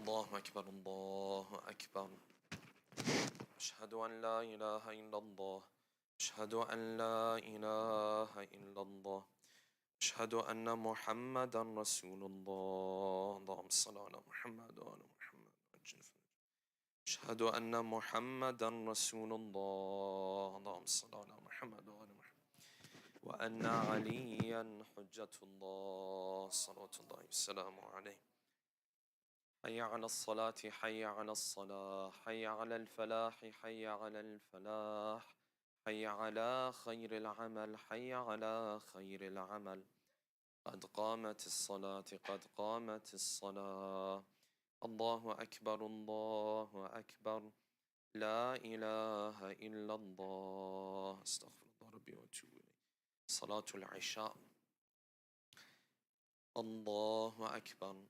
الله أكبر الله أكبر. أشهد أن لا إله إلا الله. أشهد أن لا إله إلا الله. أشهد أن محمدا رسول الله. اللهم صل على محمد وآل محمد. أشهد أن محمدا رسول الله. اللهم صل على محمد وآل محمد. وأن عليا حجة الله صلوات الله وسلامه عليه. حي على الصلاة حي على الصلاة حي على الفلاح حي على الفلاح حي على خير العمل حي على خير العمل. قد قامت الصلاة قد قامت الصلاة. الله أكبر الله أكبر. لا إله إلا الله. استغفر الله ربي وأتوب إليه. صلاة العشاء. الله أكبر.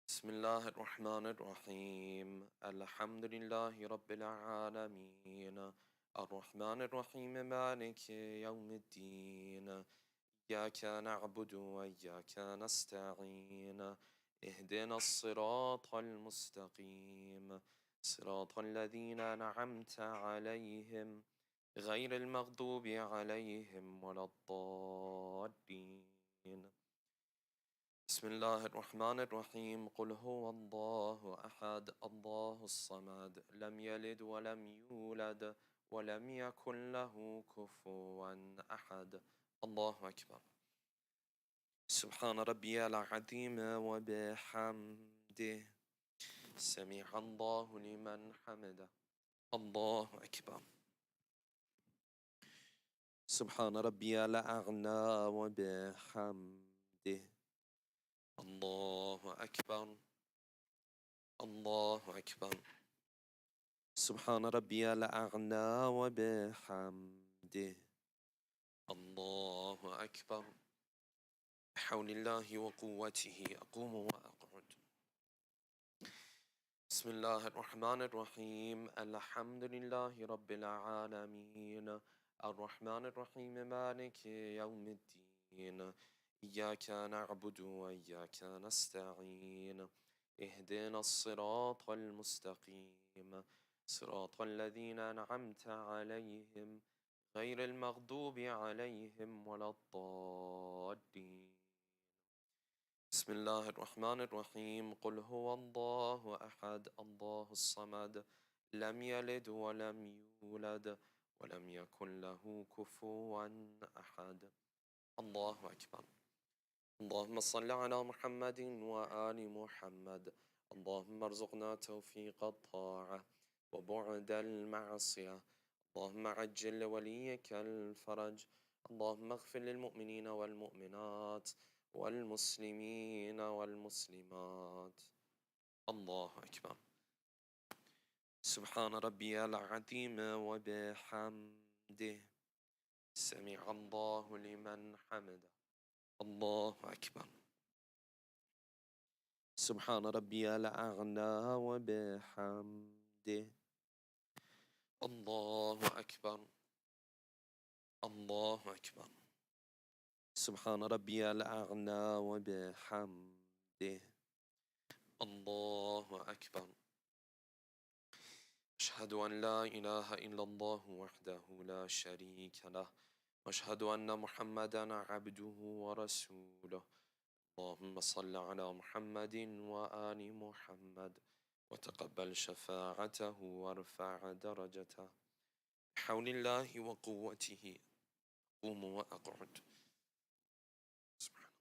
بسم الله الرحمن الرحيم. الحمد لله رب العالمين الرحمن الرحيم مالك يوم الدين. إياك نعبد وإياك نستعين. اهدنا الصراط المستقيم صراط الذين أنعمت عليهم غير المغضوب عليهم ولا الضالين. بسم الله الرحمن الرحيم. قل هو الله أحد الله الصمد لم يلد ولم يولد ولم يكن له كفوا أحد. الله أكبر. سبحان ربي العظيم وبحمده سمع الله لمن حمده. الله أكبر. سبحان ربي الأعلى وبحمده. الله أكبر الله أكبر. سبحان ربي الأعلى وبحمده. الله أكبر. بحول الله وقوته أقوم وأقعد. بسم الله الرحمن الرحيم. الحمد لله رب العالمين الرحمن الرحيم مالك يوم الدين. إياك نعبد وإياك نستعين. اهدنا الصراط المستقيم صراط الذين أنعمت عليهم غير المغضوب عليهم ولا الضالين. بسم الله الرحمن الرحيم. قل هو الله أحد الله الصمد لم يلد ولم يولد ولم يكن له كفوا أحد. الله أكبر. اللهم صل على محمد وآل محمد. اللهم ارزقنا توفيق الطاعة وبعد المعصية. اللهم عجل لوليك الفرج. اللهم اغفر للمؤمنين والمؤمنات والمسلمين والمسلمات. الله أكبر. سبحان ربي العظيم وبحمده سمع الله لمن حمده. الله أكبر. سبحان ربي الأعلى وبحمده. الله أكبر الله أكبر. سبحان ربي الأعلى وبحمده. الله أكبر. أشهد أن لا إله إلا الله وحده لا شريك له وأشهد أن محمدا عبده ورسوله. اللهم صل على محمد وآل محمد وتقبل شفاعته وارفع درجته. بحول الله وقوته أقوم وأقعد. سبحان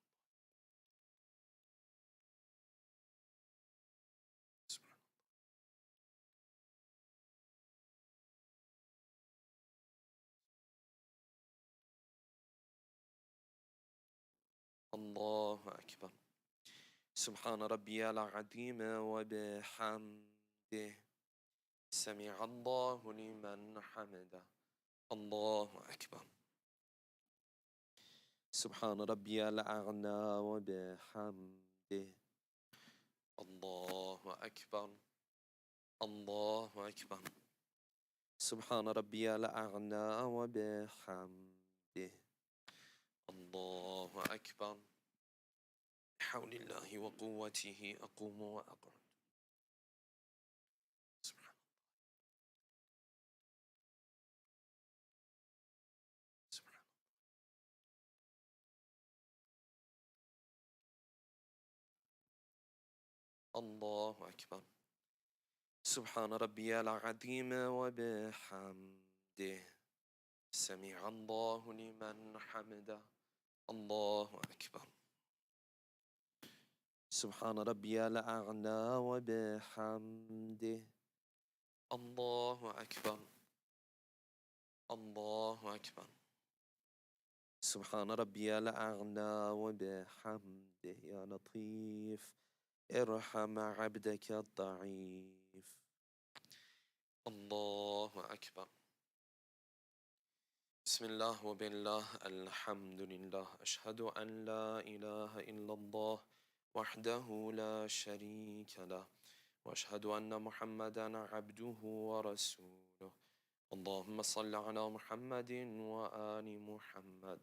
سبحان الله أكبر. سبحان ربي العظيم وبحمده سمع الله لمن حمده. الله أكبر. سبحان ربي الأعلى وبحمده. الله أكبر الله أكبر. سبحان ربي الأعلى وبحمده. الله أكبر. بحول الله وقوته أقوم وأقعد. سبحان سبحان الله أكبر. سبحان ربي العظيم وبحمده. سمع الله لمن حمده. الله أكبر. سبحان ربي الأعلى وبحمده. الله أكبر. الله أكبر. سبحان ربي الأعلى وبحمده. يا لطيف ارحم عبدك الضعيف. الله أكبر. بسم الله وبالله الحمد لله. أشهد أن لا إله إلا الله وحده لا شريك له، وأشهد أن محمدا عبده ورسوله. اللهم صل على محمد وآل محمد.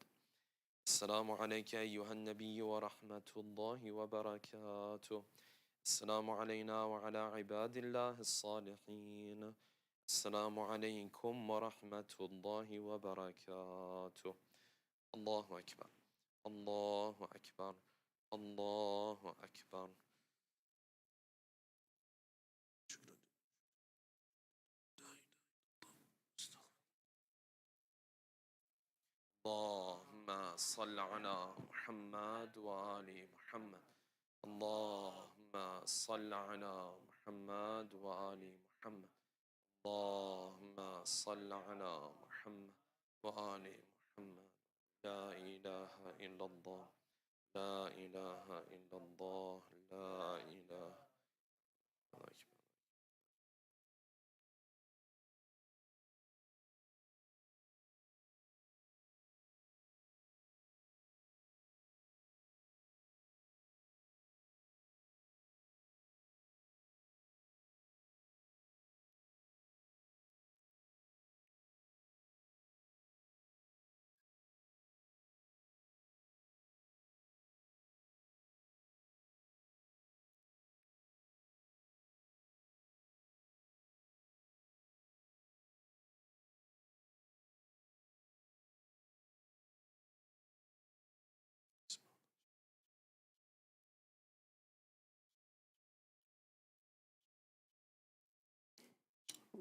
السلام عليك أيها النبي ورحمة الله وبركاته. السلام علينا وعلى عباد الله الصالحين. السلام عليكم ورحمة الله وبركاته. الله أكبر. الله أكبر. الله أكبر. اللهم صل على محمد وآل محمد. اللهم صل على محمد وآل محمد. اللهم صل على محمد وآل محمد. لا إله إلا الله. لا إله إلا الله. لا إله إلا الله.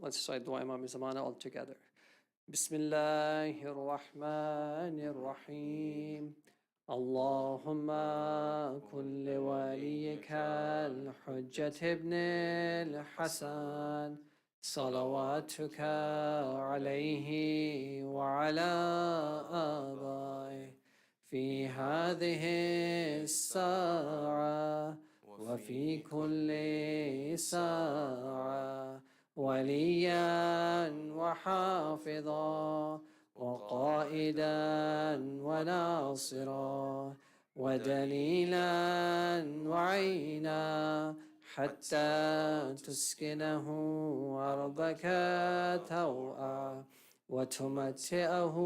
Let's recite Dua Imam Zamana all together. Bismillahir Rahmanir Rahim. Allahumma kulli waliyika al-Hujjat ibn al-Hasan salawatuka alayhi wa ala abai fi hadhihi as-sa'a wa fi kulli sa'a وليا وحافظا وقائدا وناصرا ودليلا وعينا حتى تسكنه أرضك توعا وتمتعه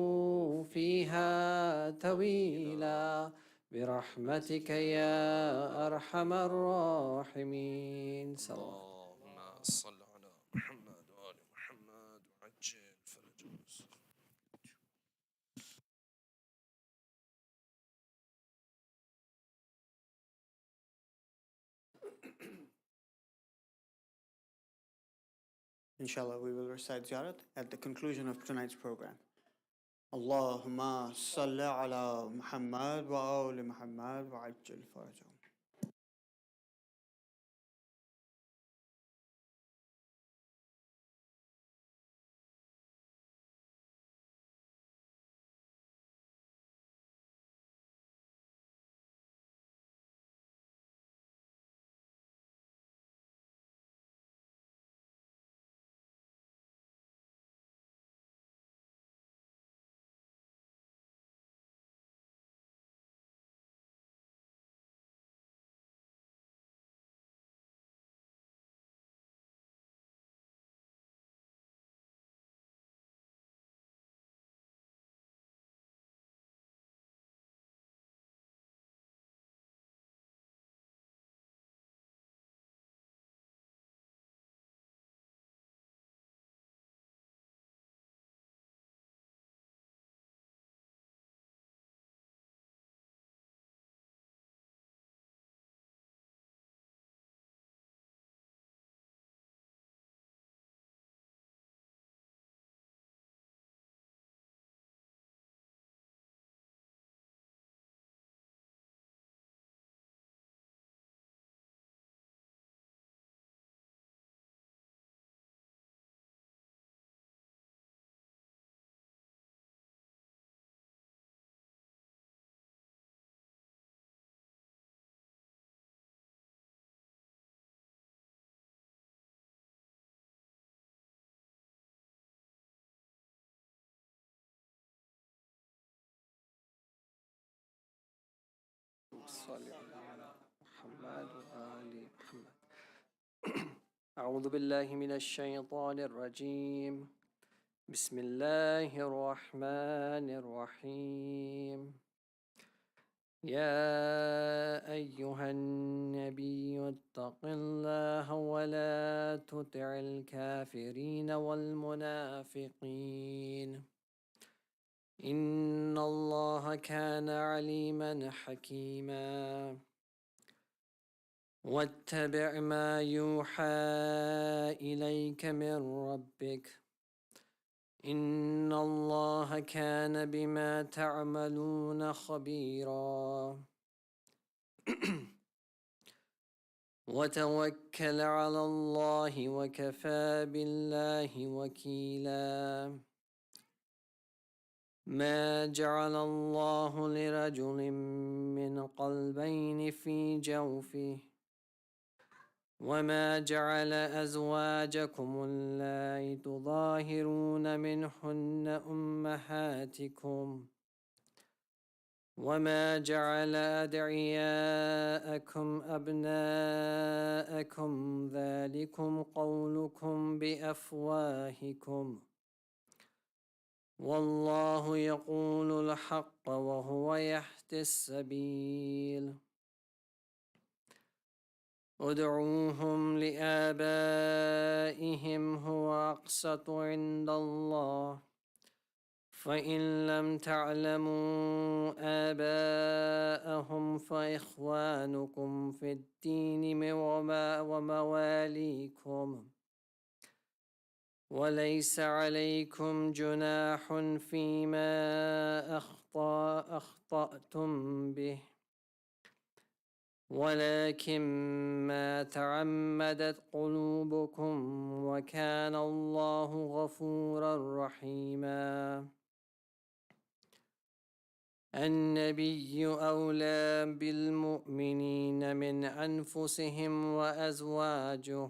فيها طويلا برحمتك يا أرحم الراحمين. اللهم صل على محمد وآل محمد وعجل فرجهم. Inshallah, we will recite Ziyarat at the conclusion of tonight's program. Allahumma salli ala Muhammad wa ali Muhammad wa ajil farajahum. صل على محمد وآل محمد. أعوذ بالله من الشيطان الرجيم. بسم الله الرحمن الرحيم. يا أيها النبي اتق الله ولا تطع الكافرين والمنافقين إن الله كان عليما حكيما. واتبع ما يوحى إليك من ربك إن الله كان بما تعملون خبيرا. وتوكل على الله وكفى بالله وكيلا. ما جعل الله لرجل من قلبين في جوفه وما جعل أزواجكم اللائي تظاهرون منهن أمهاتكم وما جعل أدعياءكم أبناءكم ذلكم قولكم بأفواهكم والله يقول الحق وهو يهدي السبيل. ادعوهم لآبائهم هو أقسط عند الله فإن لم تعلموا آباءهم فإخوانكم في الدين ومواليكم وليس عليكم جناح فيما أخطأتم به ولكن ما تعمدت قلوبكم وكان الله غفورا رحيما. النبي أولى بالمؤمنين من أنفسهم وأزواجه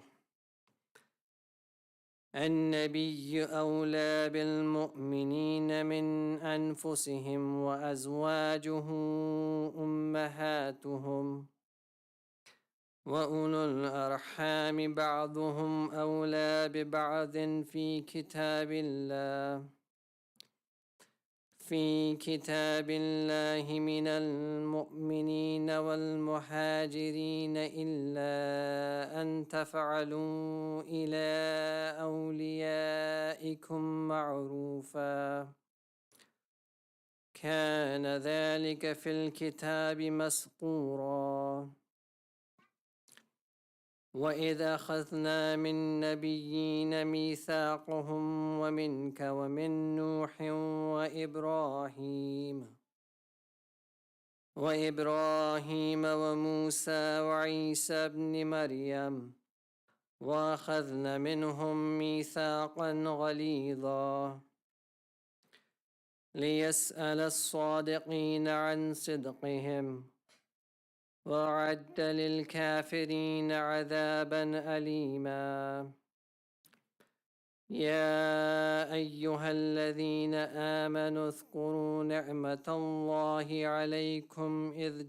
النبي أولى بالمؤمنين من أنفسهم وأزواجه أمهاتهم وأولو الأرحام بعضهم أولى ببعض في كتاب الله من المؤمنين والمهاجرين إلا أن تفعلوا إلى أوليائكم معروفا كان ذلك في الكتاب مسطورا. وإذ أخذنا من نبيين ميثاقهم ومنك ومن نوح وإبراهيم وموسى وعيسى ابن مريم وأخذنا منهم ميثاقا غليظا ليسأل الصادقين عن صدقهم وأعد للكافرين عذابا أليما. يا أيها الذين آمنوا اذكروا نعمة الله عليكم إذ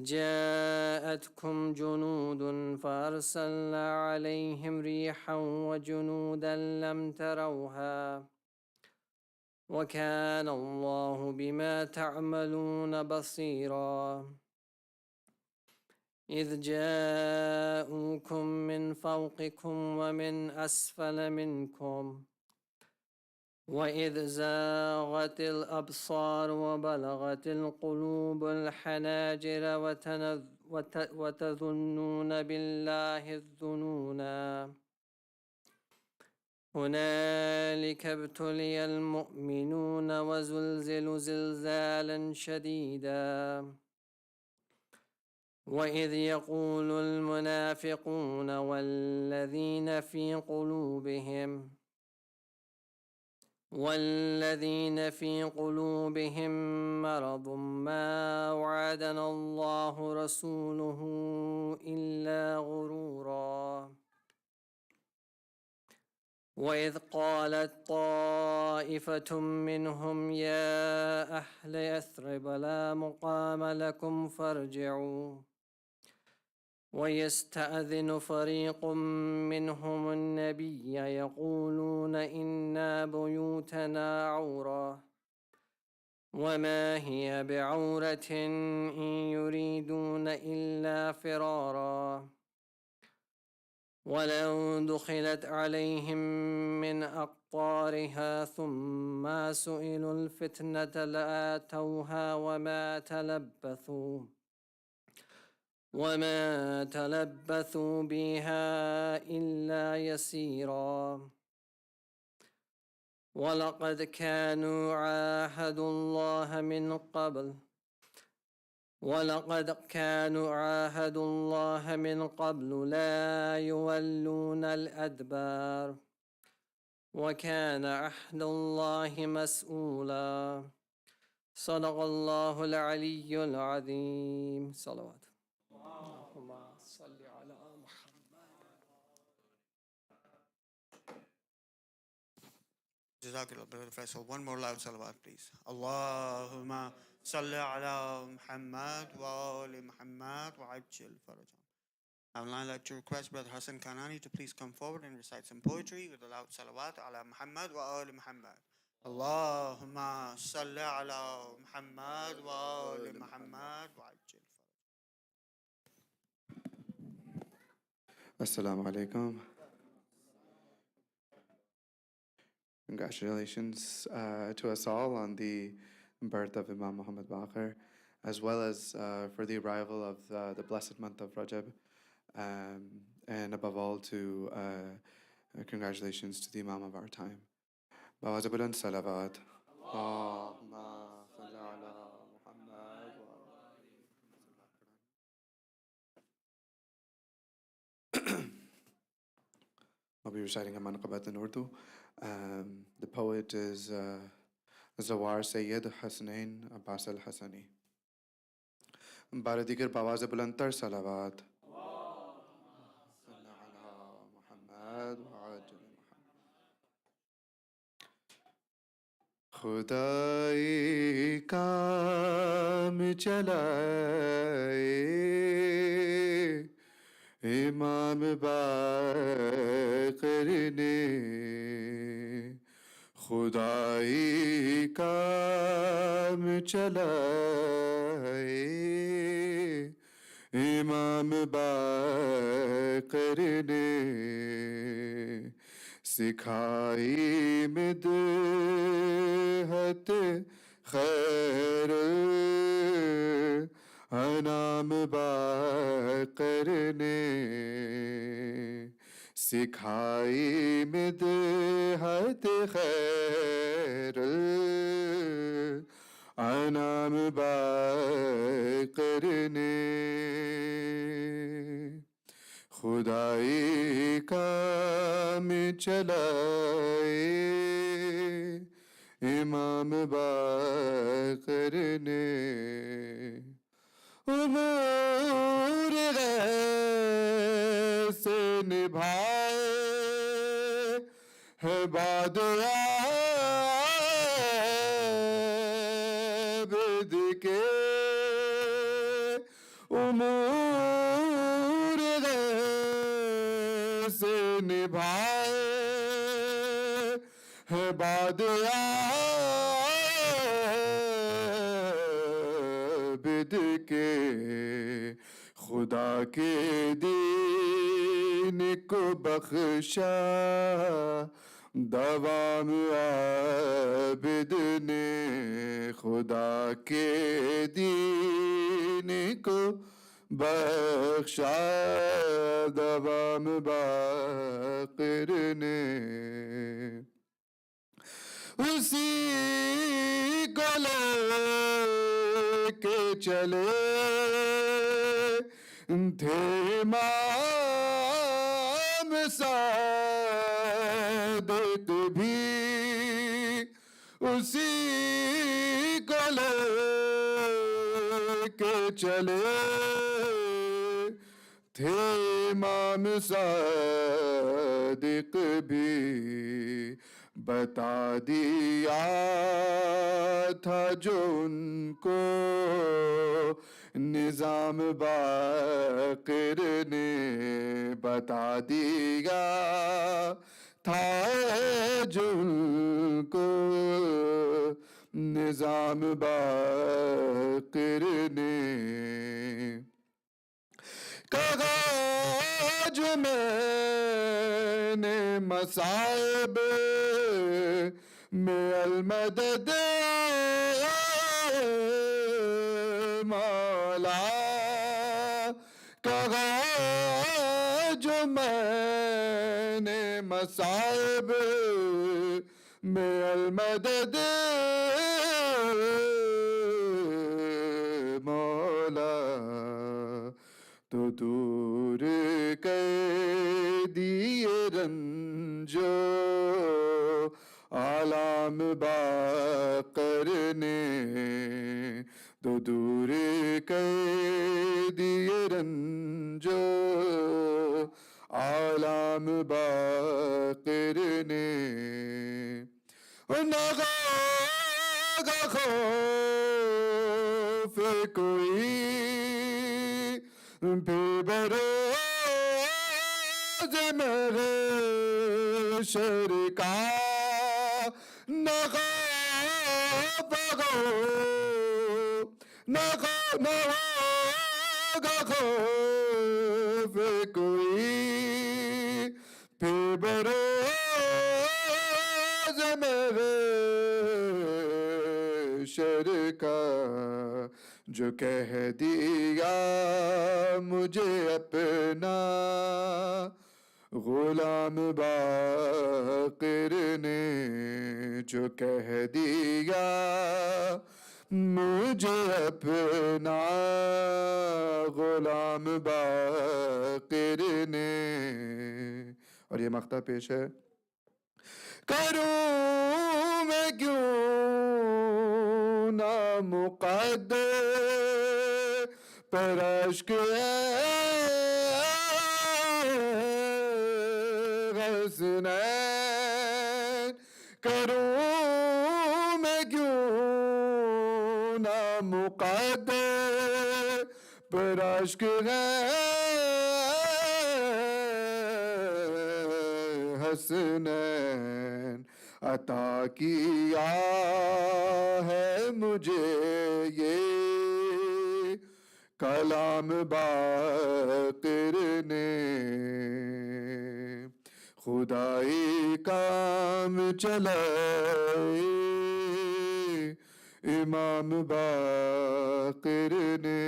جاءتكم جنود فأرسلنا عليهم ريحا وجنودا لم تروها وكان الله بما تعملون بصيرا. إذ جاءوكم من فوقكم ومن أسفل منكم وإذ زاغت الأبصار وبلغت القلوب الحناجر وتظنون بالله الظنونا. هنالك ابتلي المؤمنون وزلزلوا زلزالا شديدا. وإذ يقول المنافقون والذين في قلوبهم مرض ما وعدنا الله رسوله إلا غرورا. وإذ قالت طائفة منهم يا أهل يثرب لا مقام لكم فارجعوا ويستأذن فريق منهم النبي يقولون إن بيوتنا عورة وما هي بعورة إن يريدون إلا فرارا ولو دخلت عليهم من أقطارها ثم سئلوا الفتنة لآتوها وما تلبثوا بها إلا يسيرا ولقد كانوا عاهدوا الله من قبل لا يولون الأدبار وكان عهد الله مسؤولا صدق الله العلي العظيم صلوات اللهم صل على Jazakallah, Brother Faisal. One more loud salawat, please. Allahumma salli ala Muhammad wa ali Muhammad wa ajil farajam. I would now like to request Brother Hassan Kanani to please come forward and recite some poetry with a loud salawat ala Muhammad wa ali Muhammad. Allahumma salli ala Muhammad wa ali Muhammad wa ajil farajam. Assalamu alaikum. Congratulations to us all on the birth of Imam Muhammad Baqir, as well as for the arrival of the blessed month of Rajab, and above all to congratulations to the Imam of our time. Bawazabulan salawat. Allahumma salli ala Muhammad wa I'll be reciting a manqabat in Urdu. The poet is Zawar Sayyid Hasnain Abbas al-Hasani. Baradigar Bawaz Bulantar Salawat. Khudai kaam chalaye Imam Baqir ne Khudai kaam chalaye Imam Baqir ne Sikhai midhat khair Anam Baqir ne Sikhai midhat khair Anam Baqir ne Khudai kaam chalaye Imam Baqir ne Umur ghayr se nibhaye hai baad abd ke umur ghayr se nibhaye hai baad abd ke खुदा के दीन को बख्शा दवाम आबिद ने खुदा के दीन को बख्शा दवाम Baqir ने उसी को लेके चले थे इमाम सादिक भी उसी को लेके चले تھے امام صادق بھی بتا دیا تھا جو ان کو نظام باقر نے بتا دیا تھا جو ان کو نظام باقر نے کہا جو میں نے مصائب میں المدد مولا کہا جو میں نے مصائب میں المدد مولا تو دور کر دیے رنجو عالم باقر نے تو دور کر دیے رنجو عالم باقر نے نہ خوف کوئی بے بروز محشر کا نہ ہوگا خوف کوئی بے بروز محشر کا جو کہہ دیا مجھے اپنا غلام باقر نے جو کہہ دیا مجھے اپنا غلام باقر نے. اور یہ مقطع پیش ہے. کروں میں کیوں نہ مقدر پر اشک حسنین کروں میں کیوں نہ مقدر پر اشک حسنین عطا کیا ہے مجھے یہ کلام باقر نے. خدائی کام چلائے امام باقر نے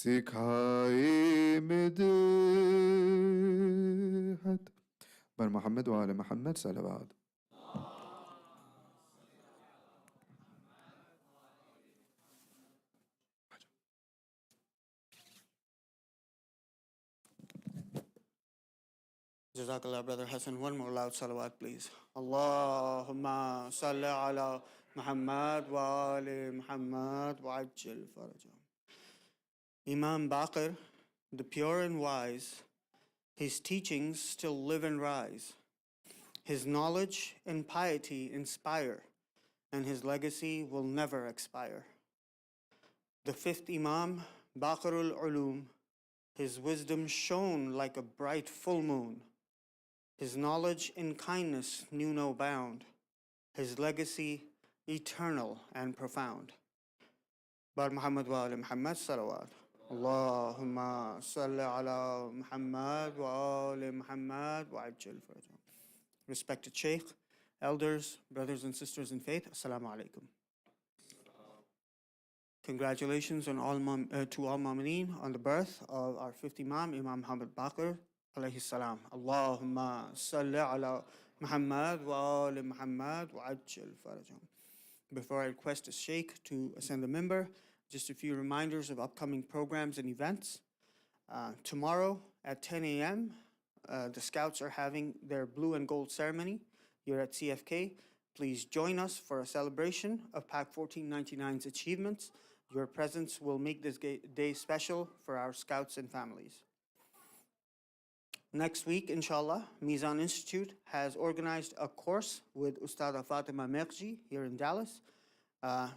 سکھائی مدحت بر محمد وآل محمد صلوات. Jazakallah, Brother Hassan. One more loud salawat, please. Allahumma salli ala Muhammad wa ali Muhammad wa ajil farajam. Imam Baqir, the pure and wise, his teachings still live and rise. His knowledge and piety inspire, and his legacy will never expire. The fifth Imam, Baqirul Ulum, his wisdom shone like a bright full moon. His knowledge and kindness knew no bound. His legacy eternal and profound. Bar Muhammad wa ali Muhammad salawat. Allahumma salli ala Muhammad wa ali Muhammad wa ajil farajam. Respected Sheikh, elders, brothers and sisters in faith, Assalamu alaikum. Congratulations on to all Mu'mineen on the birth of our fifth Imam, Imam Muhammad Baqir, alayhi salam. Allahumma salli ala Muhammad wa ali Muhammad wa ajil farajam. Before I request the Sheikh to ascend the member, just a few reminders of upcoming programs and events. Tomorrow at 10 a.m., the Scouts are having their blue and gold ceremony here at CFK. Please join us for a celebration of PAC 1499's achievements Your presence will make this day special for our scouts and families. Next week, inshallah, Mizan Institute has organized a course with Ustada Fatima Meghji here in Dallas.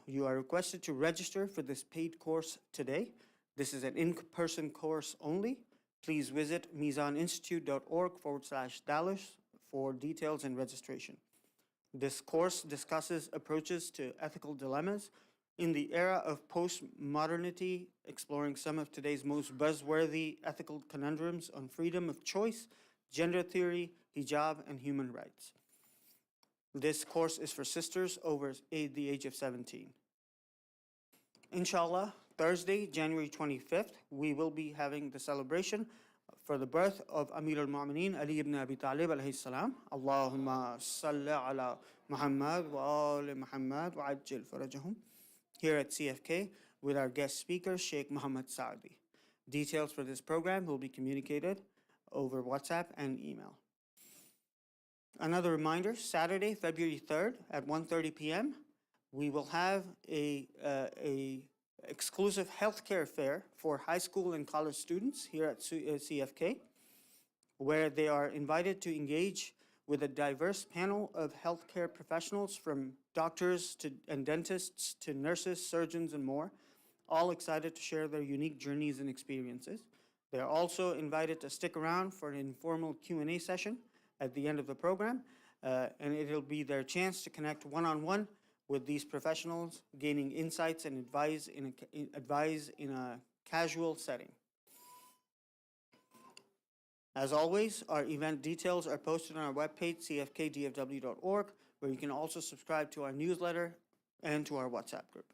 You are requested to register for this paid course today. This is an in-person course only. Please visit mizaninstitute.org/Dallas for details and registration. This course discusses approaches to ethical dilemmas in the era of post-modernity, exploring some of today's most buzzworthy ethical conundrums on freedom of choice, gender theory, hijab, and human rights. This course is for sisters over the age of 17. Inshallah, Thursday, January 25th, we will be having the celebration for the birth of Amir al-Mu'mineen Ali ibn Abi Talib alayhi salam. Allahumma salli ala Muhammad wa ali Muhammad wa ajil farajahum. Here at CFK with our guest speaker, Sheikh Muhammad Saadi. Details for this program will be communicated over WhatsApp and email. Another reminder, Saturday, February 3rd at 1:30 p.m., we will have a exclusive healthcare fair for high school and college students here at CFK, where they are invited to engage with a diverse panel of healthcare professionals from doctors and dentists to nurses, surgeons, and more, all excited to share their unique journeys and experiences. They are also invited to stick around for an informal Q&A session at the end of the program, and it'll be their chance to connect one-on-one with these professionals, gaining insights and advice in a casual setting. As always, our event details are posted on our webpage, cfkdfw.org, where you can also subscribe to our newsletter and to our WhatsApp group.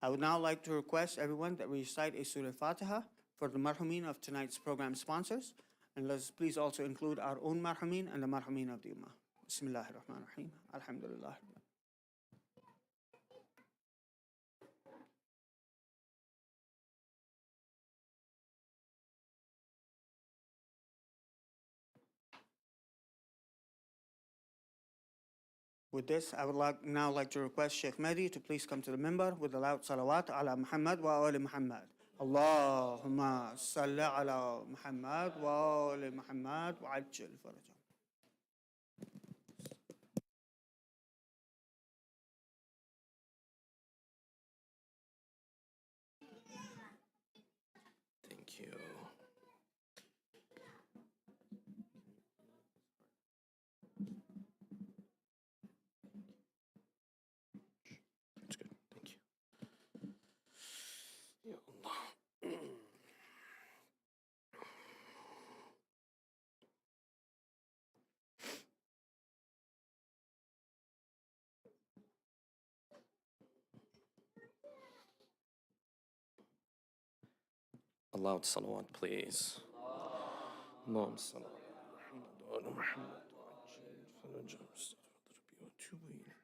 I would now like to request everyone that we recite a Surah Fatiha for the marhumin of tonight's program sponsors, and let's please also include our own marhumin and the marhumin of the Ummah. Bismillahir Rahmanir Rahim. Alhamdulillah. With this, I would now like to request Sheikh Mahdi to please come to the minbar with a loud salawat ala Muhammad wa ali Muhammad. Allahumma salli ala Muhammad wa ali Muhammad wa ajil farajahum. Thank you. That's good. Thank you. Ya Allah. Aloud salawat, please. Allahumma salli ala Muhammad wa ala Muhammad wa ajil farajahum. Astaghfiruka wa atubu ilayh.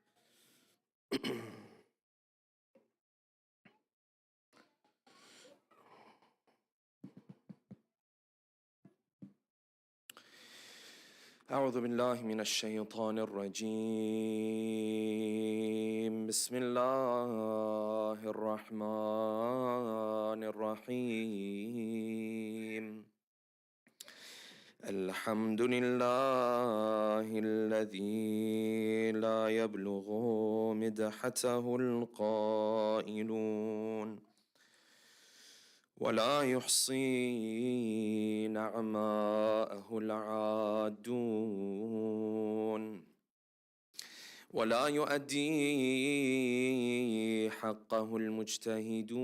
أعوذ بالله من الشيطان الرجيم بسم الله الرحمن الرحيم الحمد لله الذي لا يبلغ مدحته القائلون ولا يحصي نعماءه العادون ولا يؤدي حقه المجتهدون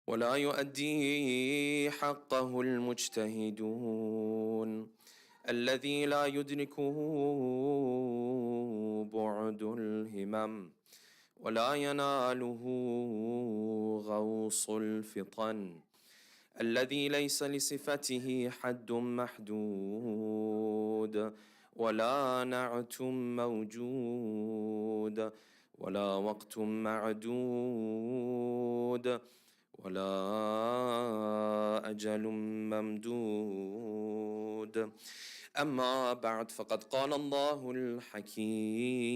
ولا يؤدي حقه المجتهدون الذي لا يدركه بعد الهمم ولا يناله غوص الفطن الذي ليس لصفته حد محدود ولا نعت موجود ولا وقت معدود ولا أجل ممدود أما بعد فقد قال الله الحكيم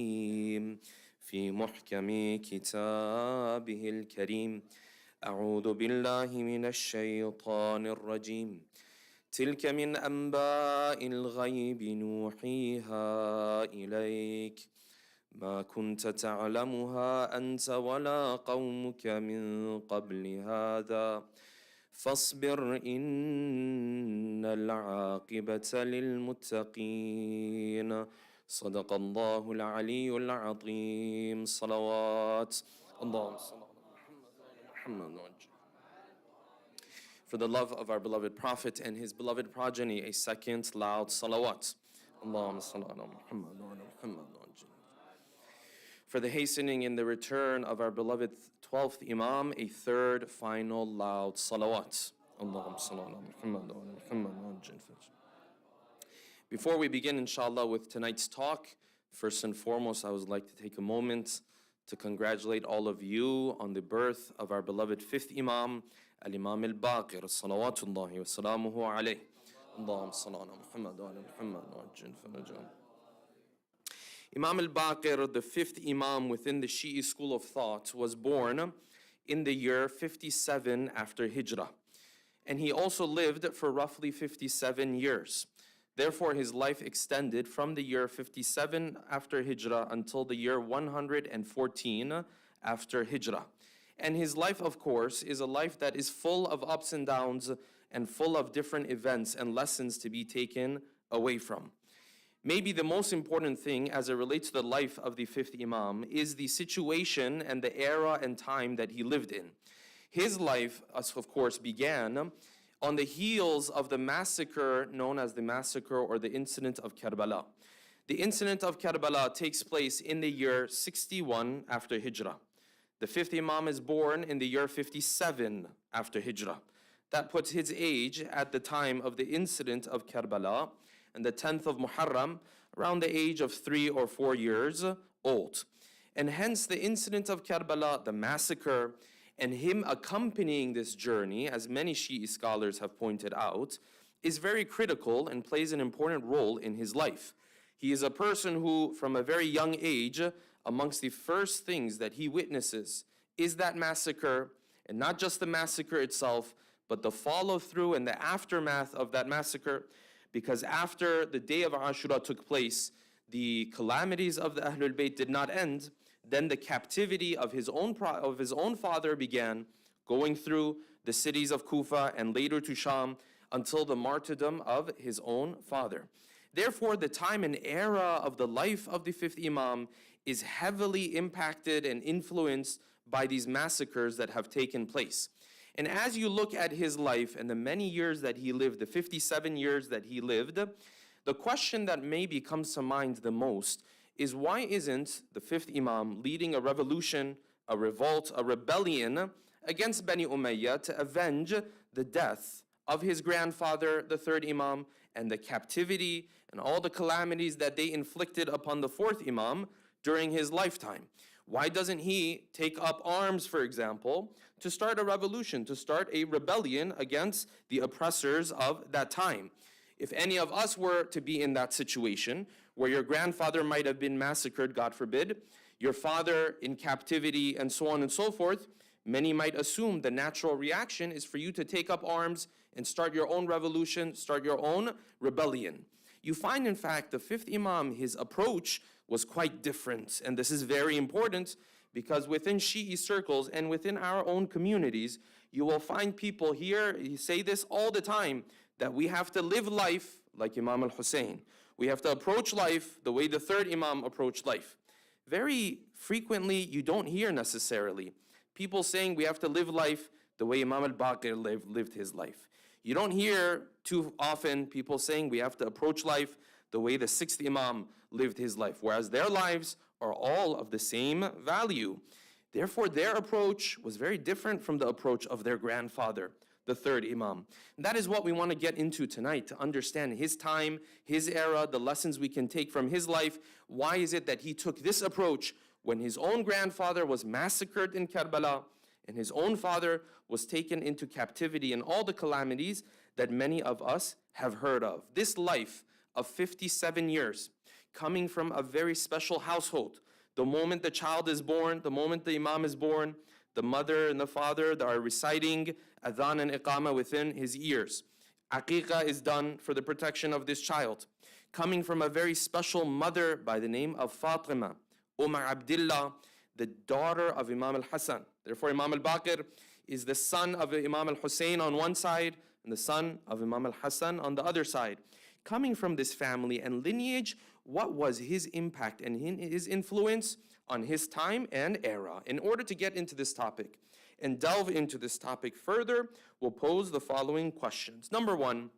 في محكم كتابه الكريم أعوذ بالله من الشيطان الرجيم تلك من أنباء الغيب نوحيها إليك ما كنت تعلمها أنت ولا قومك من قبل هذا فاصبر إن العاقبة للمتقين صدق الله العلي العظيم صلوات اللهم صل على محمد. For the love of our beloved Prophet and his beloved progeny, a second loud salawat. Allahumma salli ala Muhammad wa ala Muhammad. For the hastening in the return of our beloved 12th Imam, a third final loud salawat. Allahumma salli ala Muhammad wa ala Muhammad. Before we begin, inshallah, with tonight's talk, first and foremost, I would like to take a moment to congratulate all of you on the birth of our beloved fifth Imam, Al-Imam al-Baqir, salawatullahi wa salamuhu alayh. Allahumma salli ala Muhammad wa ala Muhammad. Imam al-Baqir, the fifth Imam within the Shi'i school of thought, was born in the year 57 after Hijrah. And he also lived for roughly 57 years. Therefore, his life extended from the year 57 after Hijrah until the year 114 after Hijrah. And his life, of course, is a life that is full of ups and downs and full of different events and lessons to be taken away from. Maybe the most important thing as it relates to the life of the fifth Imam is the situation and the era and time that he lived in. His life, of course, began on the heels of the massacre known as the massacre or the incident of Karbala. The incident of Karbala takes place in the year 61 after Hijrah. The fifth Imam is born in the year 57 after Hijrah. That puts his age at the time of the incident of Karbala and the 10th of Muharram, around the age of 3 or 4 years old. And hence the incident of Karbala, the massacre, and him accompanying this journey, as many Shi'i scholars have pointed out, is very critical and plays an important role in his life. He is a person who, from a very young age, amongst the first things that he witnesses is that massacre, and not just the massacre itself, but the follow-through and the aftermath of that massacre. Because after the day of Ashura took place, the calamities of the Ahlul Bayt did not end. Then the captivity of his own father began, going through the cities of Kufa and later to Sham until the martyrdom of his own father. Therefore, the time and era of the life of the fifth Imam is heavily impacted and influenced by these massacres that have taken place. And as you look at his life and the many years that he lived, the 57 years that he lived, the question that maybe comes to mind the most is why isn't the fifth Imam leading a revolution, a revolt, a rebellion against Bani Umayyah to avenge the death of his grandfather, the third Imam, and the captivity and all the calamities that they inflicted upon the fourth Imam during his lifetime? Why doesn't he take up arms, for example, to start a revolution, to start a rebellion against the oppressors of that time? If any of us were to be in that situation, where your grandfather might have been massacred, God forbid, your father in captivity, and so on and so forth, many might assume the natural reaction is for you to take up arms and start your own revolution, start your own rebellion. You find, in fact, the fifth Imam, his approach was quite different. And this is very important because within Shi'i circles and within our own communities, you will find people here, you say this all the time, that we have to live life like Imam al-Hussein. We have to approach life the way the third Imam approached life. Very frequently, you don't hear necessarily people saying we have to live life the way Imam al-Baqir lived his life. You don't hear too often people saying we have to approach life the way the sixth Imam lived his life, whereas their lives are all of the same value. Therefore, their approach was very different from the approach of their grandfather, the third Imam. And that is what we want to get into tonight, to understand his time, his era, the lessons we can take from his life. Why is it that he took this approach when his own grandfather was massacred in Karbala, and his own father was taken into captivity, and all the calamities that many of us have heard of. This life of 57 years, coming from a very special household, the moment the child is born, the moment the Imam is born, the mother and the father that are reciting adhan and iqamah within his ears. Aqiqah is done for the protection of this child. Coming from a very special mother by the name of Fatima, Abdullah, the daughter of Imam al-Hassan. Therefore, Imam al-Baqir is the son of Imam al-Hussein on one side and the son of Imam al-Hassan on the other side. Coming from this family and lineage, what was his impact and his influence on his time and era? In order to get into this topic and delve into this topic further, we'll pose the following questions. Number one,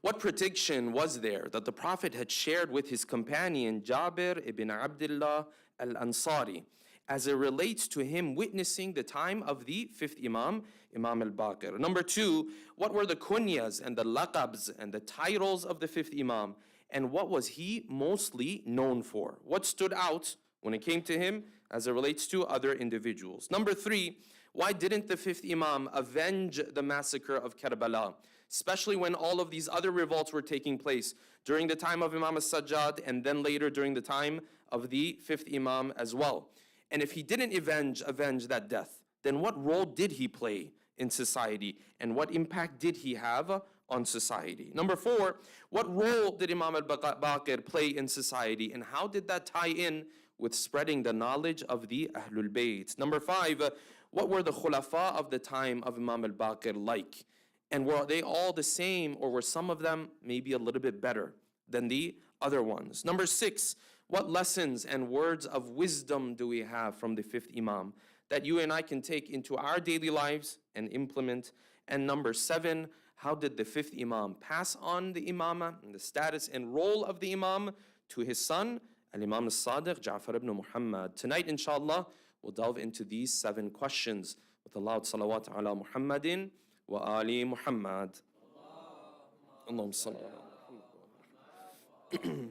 what prediction was there that the Prophet had shared with his companion Jabir ibn Abdullah al-Ansari as it relates to him witnessing the time of the fifth Imam, Imam al-Baqir? Number two, what were the kunyas and the laqabs and the titles of the fifth Imam, and what was he mostly known for? What stood out when it came to him as it relates to other individuals? Number three, why didn't the fifth Imam avenge the massacre of Karbala, especially when all of these other revolts were taking place during the time of Imam al-Sajjad and then later during the time of the fifth Imam as well? And if he didn't avenge that death, then what role did he play in society and what impact did he have on society? Number four, what role did Imam al-Baqir play in society and how did that tie in with spreading the knowledge of the Ahlul Bayt? Number five, what were the khulafa of the time of Imam al-Baqir like? And were they all the same, or were some of them maybe a little bit better than the other ones? Number six, what lessons and words of wisdom do we have from the fifth Imam that you and I can take into our daily lives and implement? And number seven, how did the fifth Imam pass on the imamah and the status and role of the Imam to his son, Al-Imam al-Sadiq, Ja'far ibn Muhammad? Tonight, inshallah, we'll delve into these 7 questions with a loud salawat ala Muhammadin wa ali Muhammad. Allahumma salli ala Muhammad.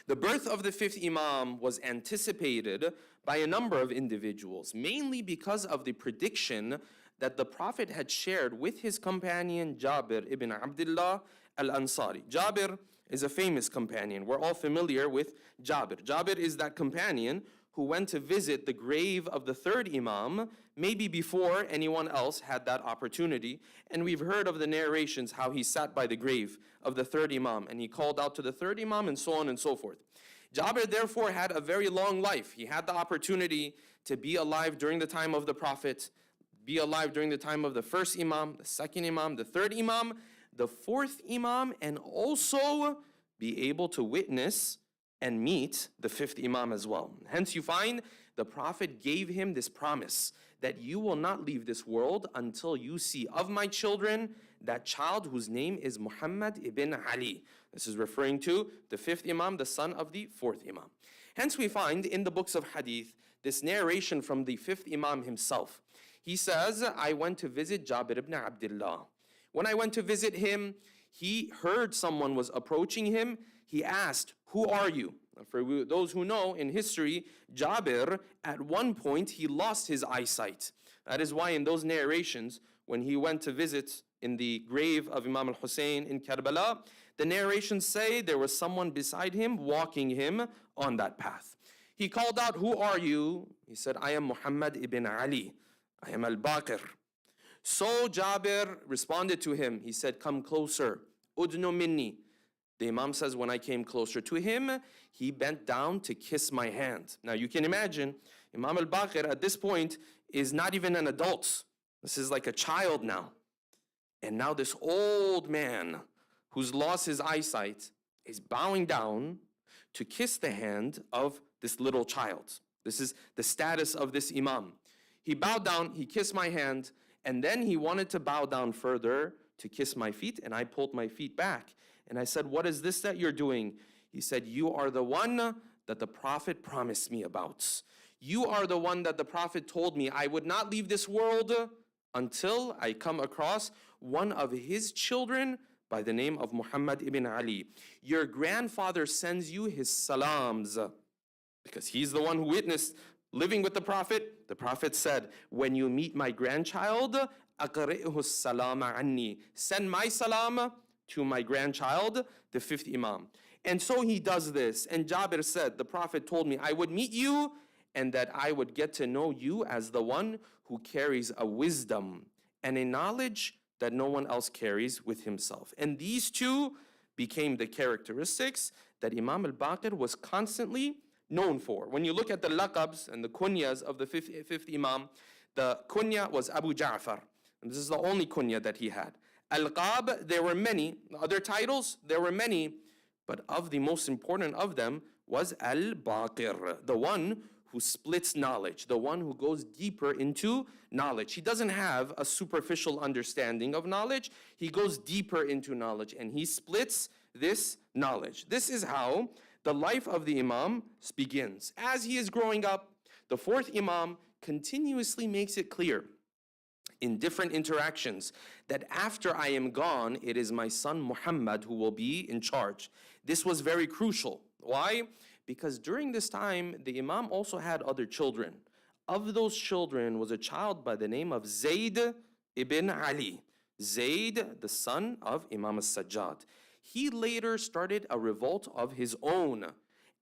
The birth of the fifth Imam was anticipated by a number of individuals, mainly because of the prediction that the Prophet had shared with his companion Jabir ibn Abdullah al-Ansari. Jabir is a famous companion. We're all familiar with Jabir. Jabir is that companion who went to visit the grave of the third Imam, maybe before anyone else had that opportunity. And we've heard of the narrations how he sat by the grave of the third Imam and he called out to the third Imam and so on and so forth. Jabir therefore had a very long life. He had the opportunity to be alive during the time of the Prophet, be alive during the time of the first Imam, the second Imam, the third Imam, the fourth Imam, and also be able to witness and meet the fifth Imam as well. Hence you find the Prophet gave him this promise that you will not leave this world until you see of my children that child whose name is Muhammad ibn Ali. This is referring to the fifth Imam, the son of the fourth Imam. Hence we find in the books of Hadith this narration from the fifth Imam himself. He says, I went to visit Jabir ibn Abdullah. When I went to visit him, he heard someone was approaching him. He asked, who are you? For those who know, in history, Jabir, at one point, he lost his eyesight. That is why in those narrations, when he went to visit in the grave of Imam al-Hussein in Karbala, the narrations say there was someone beside him walking him on that path. He called out, who are you? He said, I am Muhammad ibn Ali. I am al-Baqir. So Jabir responded to him. He said, come closer. Udnu minni. The Imam says, when I came closer to him, he bent down to kiss my hand. Now you can imagine, Imam al-Baqir at this point is not even an adult. This is like a child now. And now this old man who's lost his eyesight is bowing down to kiss the hand of this little child. This is the status of this Imam. He bowed down, he kissed my hand, and then he wanted to bow down further to kiss my feet, and I pulled my feet back. And I said, what is this that you're doing? He said, you are the one that the Prophet promised me about. You are the one that the Prophet told me I would not leave this world until I come across one of his children by the name of Muhammad ibn Ali. Your grandfather sends you his salams, because he's the one who witnessed living with the Prophet said, when you meet my grandchild, أقرئه السلام عني. Send my salam to my grandchild, the fifth Imam. And so he does this. And Jabir said, the Prophet told me I would meet you and that I would get to know you as the one who carries a wisdom and a knowledge that no one else carries with himself. And these two became the characteristics that Imam al-Baqir was constantly known for. When you look at the laqabs and the kunyas of the fifth Imam, the kunya was Abu Ja'far. And this is the only kunya that he had. Al-Qab, there were many. Other titles, there were many. But of the most important of them was Al-Baqir, the one who splits knowledge, the one who goes deeper into knowledge. He doesn't have a superficial understanding of knowledge. He goes deeper into knowledge and he splits this knowledge. This is how the life of the Imam begins. As he is growing up, the fourth Imam continuously makes it clear in different interactions that after I am gone, it is my son Muhammad who will be in charge. This was very crucial. Why? Because during this time, the Imam also had other children. Of those children was a child by the name of Zayd ibn Ali. Zayd, the son of Imam al-Sajjad. He later started a revolt of his own.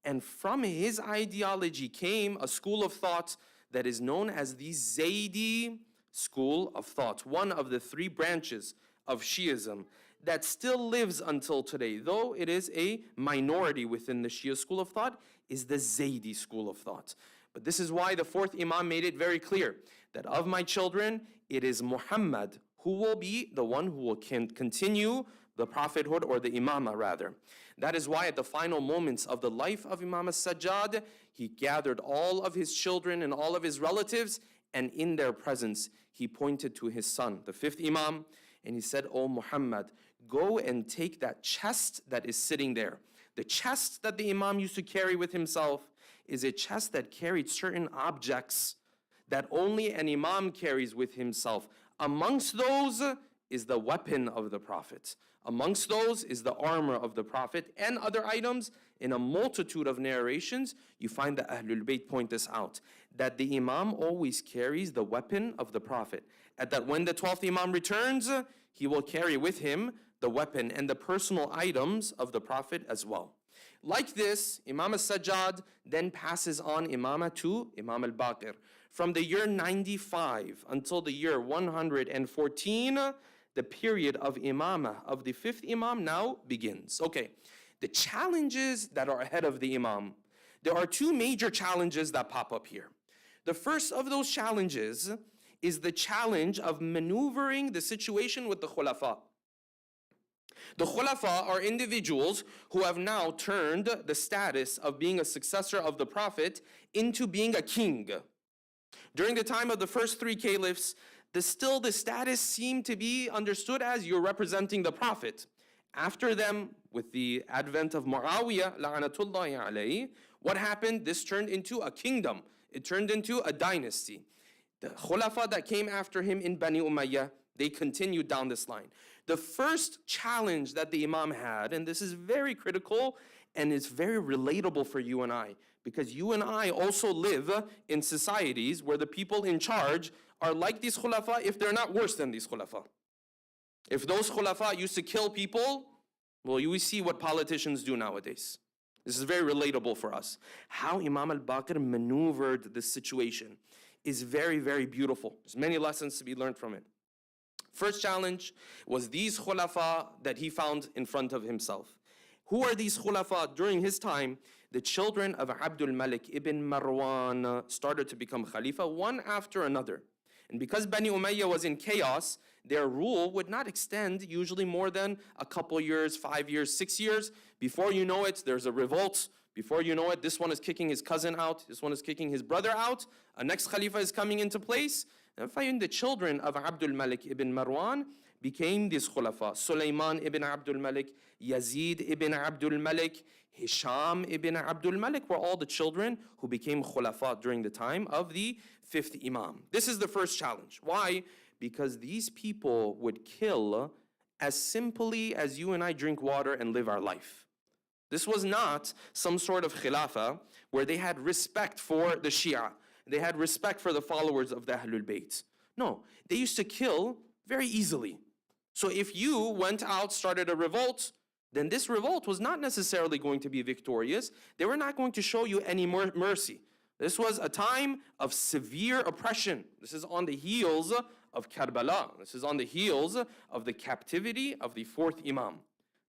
And from his ideology came a school of thought that is known as the Zaydi school of thought, one of the three branches of Shiism that still lives until today, though it is a minority within the Shia school of thought, is the Zaydi school of thought. But this is why the fourth Imam made it very clear that of my children, it is Muhammad who will be the one who will continue the prophethood, or the imamah rather. That is why at the final moments of the life of Imam al-Sajjad, he gathered all of his children and all of his relatives, and in their presence, he pointed to his son, the fifth Imam, and he said, "O Muhammad, go and take that chest that is sitting there." The chest that the Imam used to carry with himself is a chest that carried certain objects that only an Imam carries with himself. Amongst those is the weapon of the Prophet. Amongst those is the armor of the Prophet and other items. In a multitude of narrations, you find the Ahlul Bayt point this out, that the Imam always carries the weapon of the Prophet. And that when the 12th Imam returns, he will carry with him the weapon and the personal items of the Prophet as well. Like this, Imam al-Sajjad then passes on imamah to Imam al-Baqir. From the year 95 until the year 114, the period of imamah of the fifth Imam now begins. Okay, the challenges that are ahead of the Imam. There are two major challenges that pop up here. The first of those challenges is the challenge of maneuvering the situation with the Khulafa. The Khulafa are individuals who have now turned the status of being a successor of the Prophet into being a king. During the time of the first three caliphs, the status seemed to be understood as you're representing the Prophet. After them, with the advent of Muawiyah, la'anatullahi alayhi, what happened? This turned into a kingdom. It turned into a dynasty. The Khulafa that came after him in Bani Umayyah, they continued down this line. The first challenge that the Imam had, and this is very critical and it's very relatable for you and I, because you and I also live in societies where the people in charge are like these Khulafa, if they're not worse than these Khulafa. If those Khulafa used to kill people, well, you see what politicians do nowadays. This is very relatable for us. How Imam al-Baqir maneuvered this situation is very, very beautiful. There's many lessons to be learned from it. First challenge was these Khulafa that he found in front of himself. Who are these Khulafa? During his time, the children of Abdul Malik ibn Marwan started to become Khalifa one after another. And because Bani Umayyah was in chaos, their rule would not extend usually more than a couple years, 5 years, 6 years. Before you know it, there's a revolt. Before you know it, this one is kicking his cousin out. This one is kicking his brother out. A next Khalifa is coming into place. And finally, the children of Abdul Malik ibn Marwan became these Khulafa. Sulaiman ibn Abdul Malik, Yazid ibn Abdul Malik, Hisham ibn Abdul Malik were all the children who became Khulafa during the time of the fifth Imam. This is the first challenge. Why? Because these people would kill as simply as you and I drink water and live our life. This was not some sort of khilafah where they had respect for the Shia. they had respect for the followers of the Ahlul Bayt. No, they used to kill very easily. So if you went out, started a revolt, then this revolt was not necessarily going to be victorious. They were not going to show you any more mercy. This was a time of severe oppression. This is on the heels of Karbala. This is on the heels of the captivity of the fourth Imam.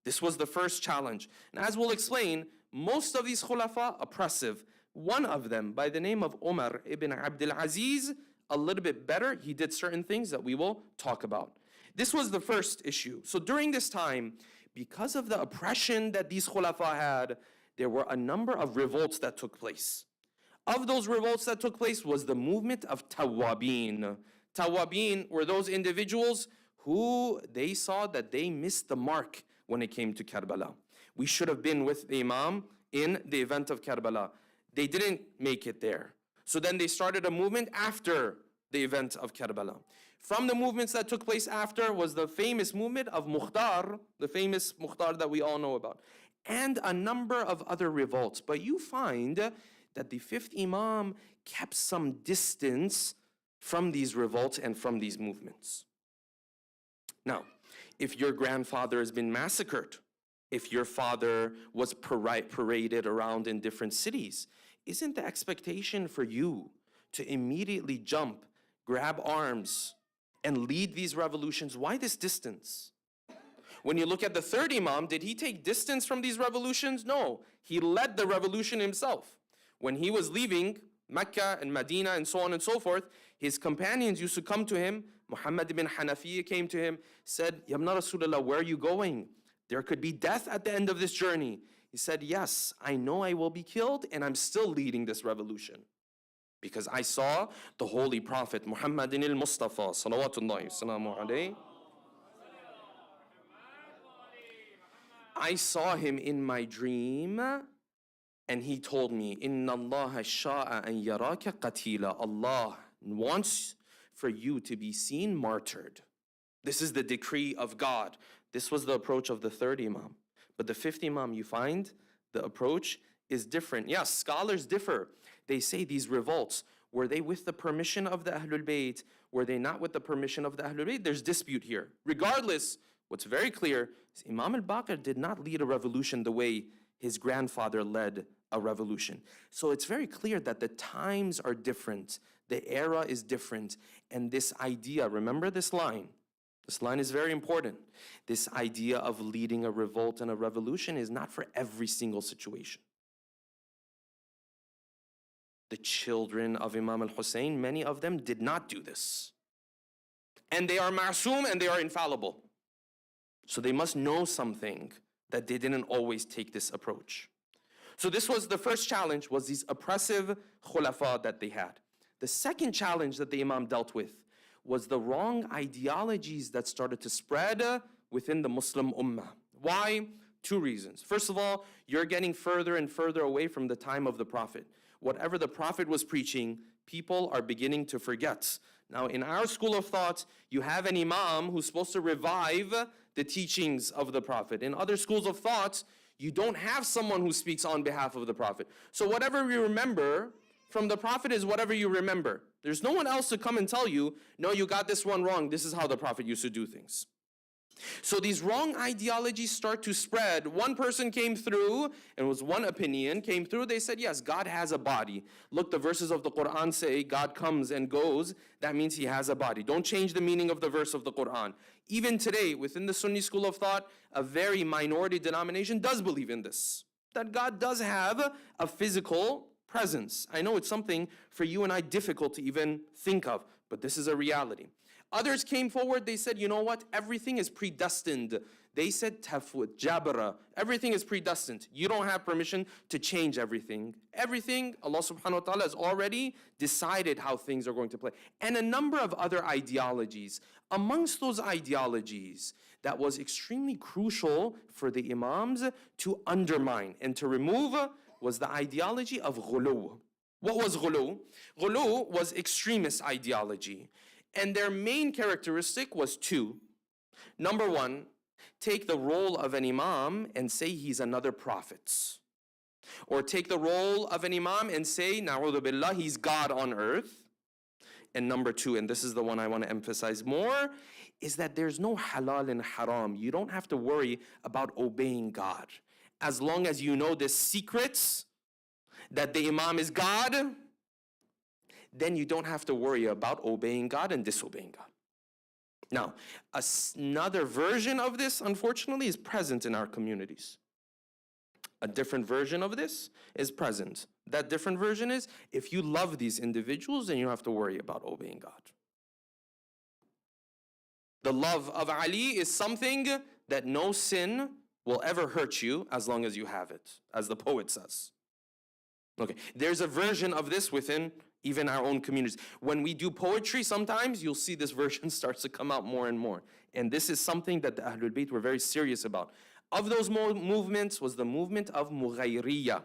This was the first challenge. And as we'll explain, most of these khulafa oppressive. One of them, by the name of Umar ibn Abdul Aziz, a little bit better. He did certain things that we will talk about. This was the first issue. So during this time, because of the oppression that these khulafa had, there were a number of revolts that took place. Of those revolts that took place was the movement of Tawabin. Tawabin were those individuals who they saw that they missed the mark when it came to Karbala. We should have been with the Imam in the event of Karbala. They didn't make it there. So then they started a movement after the event of Karbala. From the movements that took place after was the famous movement of Mukhtar, the famous Mukhtar that we all know about, and a number of other revolts. But you find that the fifth Imam kept some distance from these revolts and from these movements. Now, if your grandfather has been massacred, if your father was paraded around in different cities, isn't the expectation for you to immediately jump, grab arms, and lead these revolutions? Why this distance? When you look at the third Imam, did he take distance from these revolutions? No, he led the revolution himself. When he was leaving Mecca and Medina and so on and so forth, his companions used to come to him. Muhammad ibn Hanafiya came to him, said, Ya Ibn Rasulullah, where are you going? There could be death at the end of this journey. He said, yes, I know I will be killed, and I'm still leading this revolution. Because I saw the Holy Prophet, Muhammadin al-Mustafa, salawatullahi wassalamu alayhi. I saw him in my dream, and he told me, Inna Allah sha'a an yaraka qatila. Allah wants for you to be seen martyred. This is the decree of God. This was the approach of the third Imam. But the fifth Imam, you find the approach is different. Yes, scholars differ. They say these revolts, were they with the permission of the Ahlul Bayt? Were they not with the permission of the Ahlul Bayt? There's dispute here. Regardless, what's very clear is Imam al-Baqir did not lead a revolution the way his grandfather led a revolution. So it's very clear that the times are different. The era is different. And this idea, remember this line is very important. This idea of leading a revolt and a revolution is not for every single situation. The children of Imam al-Hussein, many of them did not do this. And they are ma'soom and they are infallible. So they must know something that they didn't always take this approach. So this was the first challenge, was these oppressive khulafa that they had. The second challenge that the Imam dealt with was the wrong ideologies that started to spread within the Muslim ummah. Why? Two reasons. First of all, you're getting further and further away from the time of the Prophet. Whatever the Prophet was preaching, people are beginning to forget. Now, in our school of thought, you have an Imam who's supposed to revive the teachings of the Prophet. In other schools of thought, you don't have someone who speaks on behalf of the Prophet. So whatever you remember from the Prophet is whatever you remember. There's no one else to come and tell you, no, you got this one wrong. This is how the Prophet used to do things. So these wrong ideologies start to spread. One person came through, and it was one opinion, came through, they said, yes, God has a body. Look, the verses of the Quran say God comes and goes. That means he has a body. Don't change the meaning of the verse of the Quran. Even today, within the Sunni school of thought, a very minority denomination does believe in this, that God does have a physical presence. I know it's something for you and I difficult to even think of, but this is a reality. Others came forward, they said, you know what, everything is predestined. They said, tafwid, jabara, everything is predestined. You don't have permission to change everything. Everything, Allah subhanahu wa ta'ala has already decided how things are going to play. And a number of other ideologies. Amongst those ideologies, that was extremely crucial for the Imams to undermine and to remove was the ideology of ghulu. What was ghulu? Ghulu was extremist ideology. And their main characteristic was two. Number one, take the role of an imam and say he's another prophet. Or take the role of an imam and say, na'udhu billah, he's God on earth. And number two, and this is the one I want to emphasize more, is that there's no halal and haram. You don't have to worry about obeying God. As long as you know the secrets that the imam is God, then you don't have to worry about obeying God and disobeying God. Now, another version of this, unfortunately, is present in our communities. A different version of this is present. That different version is, if you love these individuals, then you don't have to worry about obeying God. The love of Ali is something that no sin will ever hurt you as long as you have it, as the poet says. Okay, there's a version of this within even our own communities. When we do poetry, sometimes you'll see this version starts to come out more and more. And this is something that the Ahlul Bayt were very serious about. Of those movements was the movement of Mughayriyya.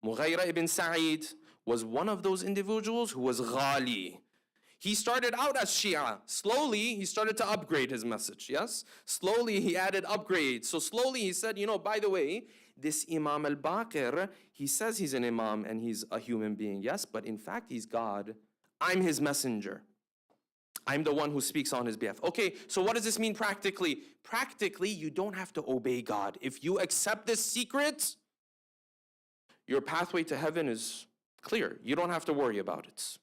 Mughayra ibn Sa'id was one of those individuals who was ghali. He started out as Shia. Slowly, he started to upgrade his message, yes? Slowly, he added upgrades. So slowly, he said, by the way, this Imam al-Baqir, he says he's an imam and he's a human being, yes? But in fact, he's God. I'm his messenger. I'm the one who speaks on his behalf. Okay, so what does this mean practically? Practically, you don't have to obey God. If you accept this secret, your pathway to heaven is clear. You don't have to worry about it.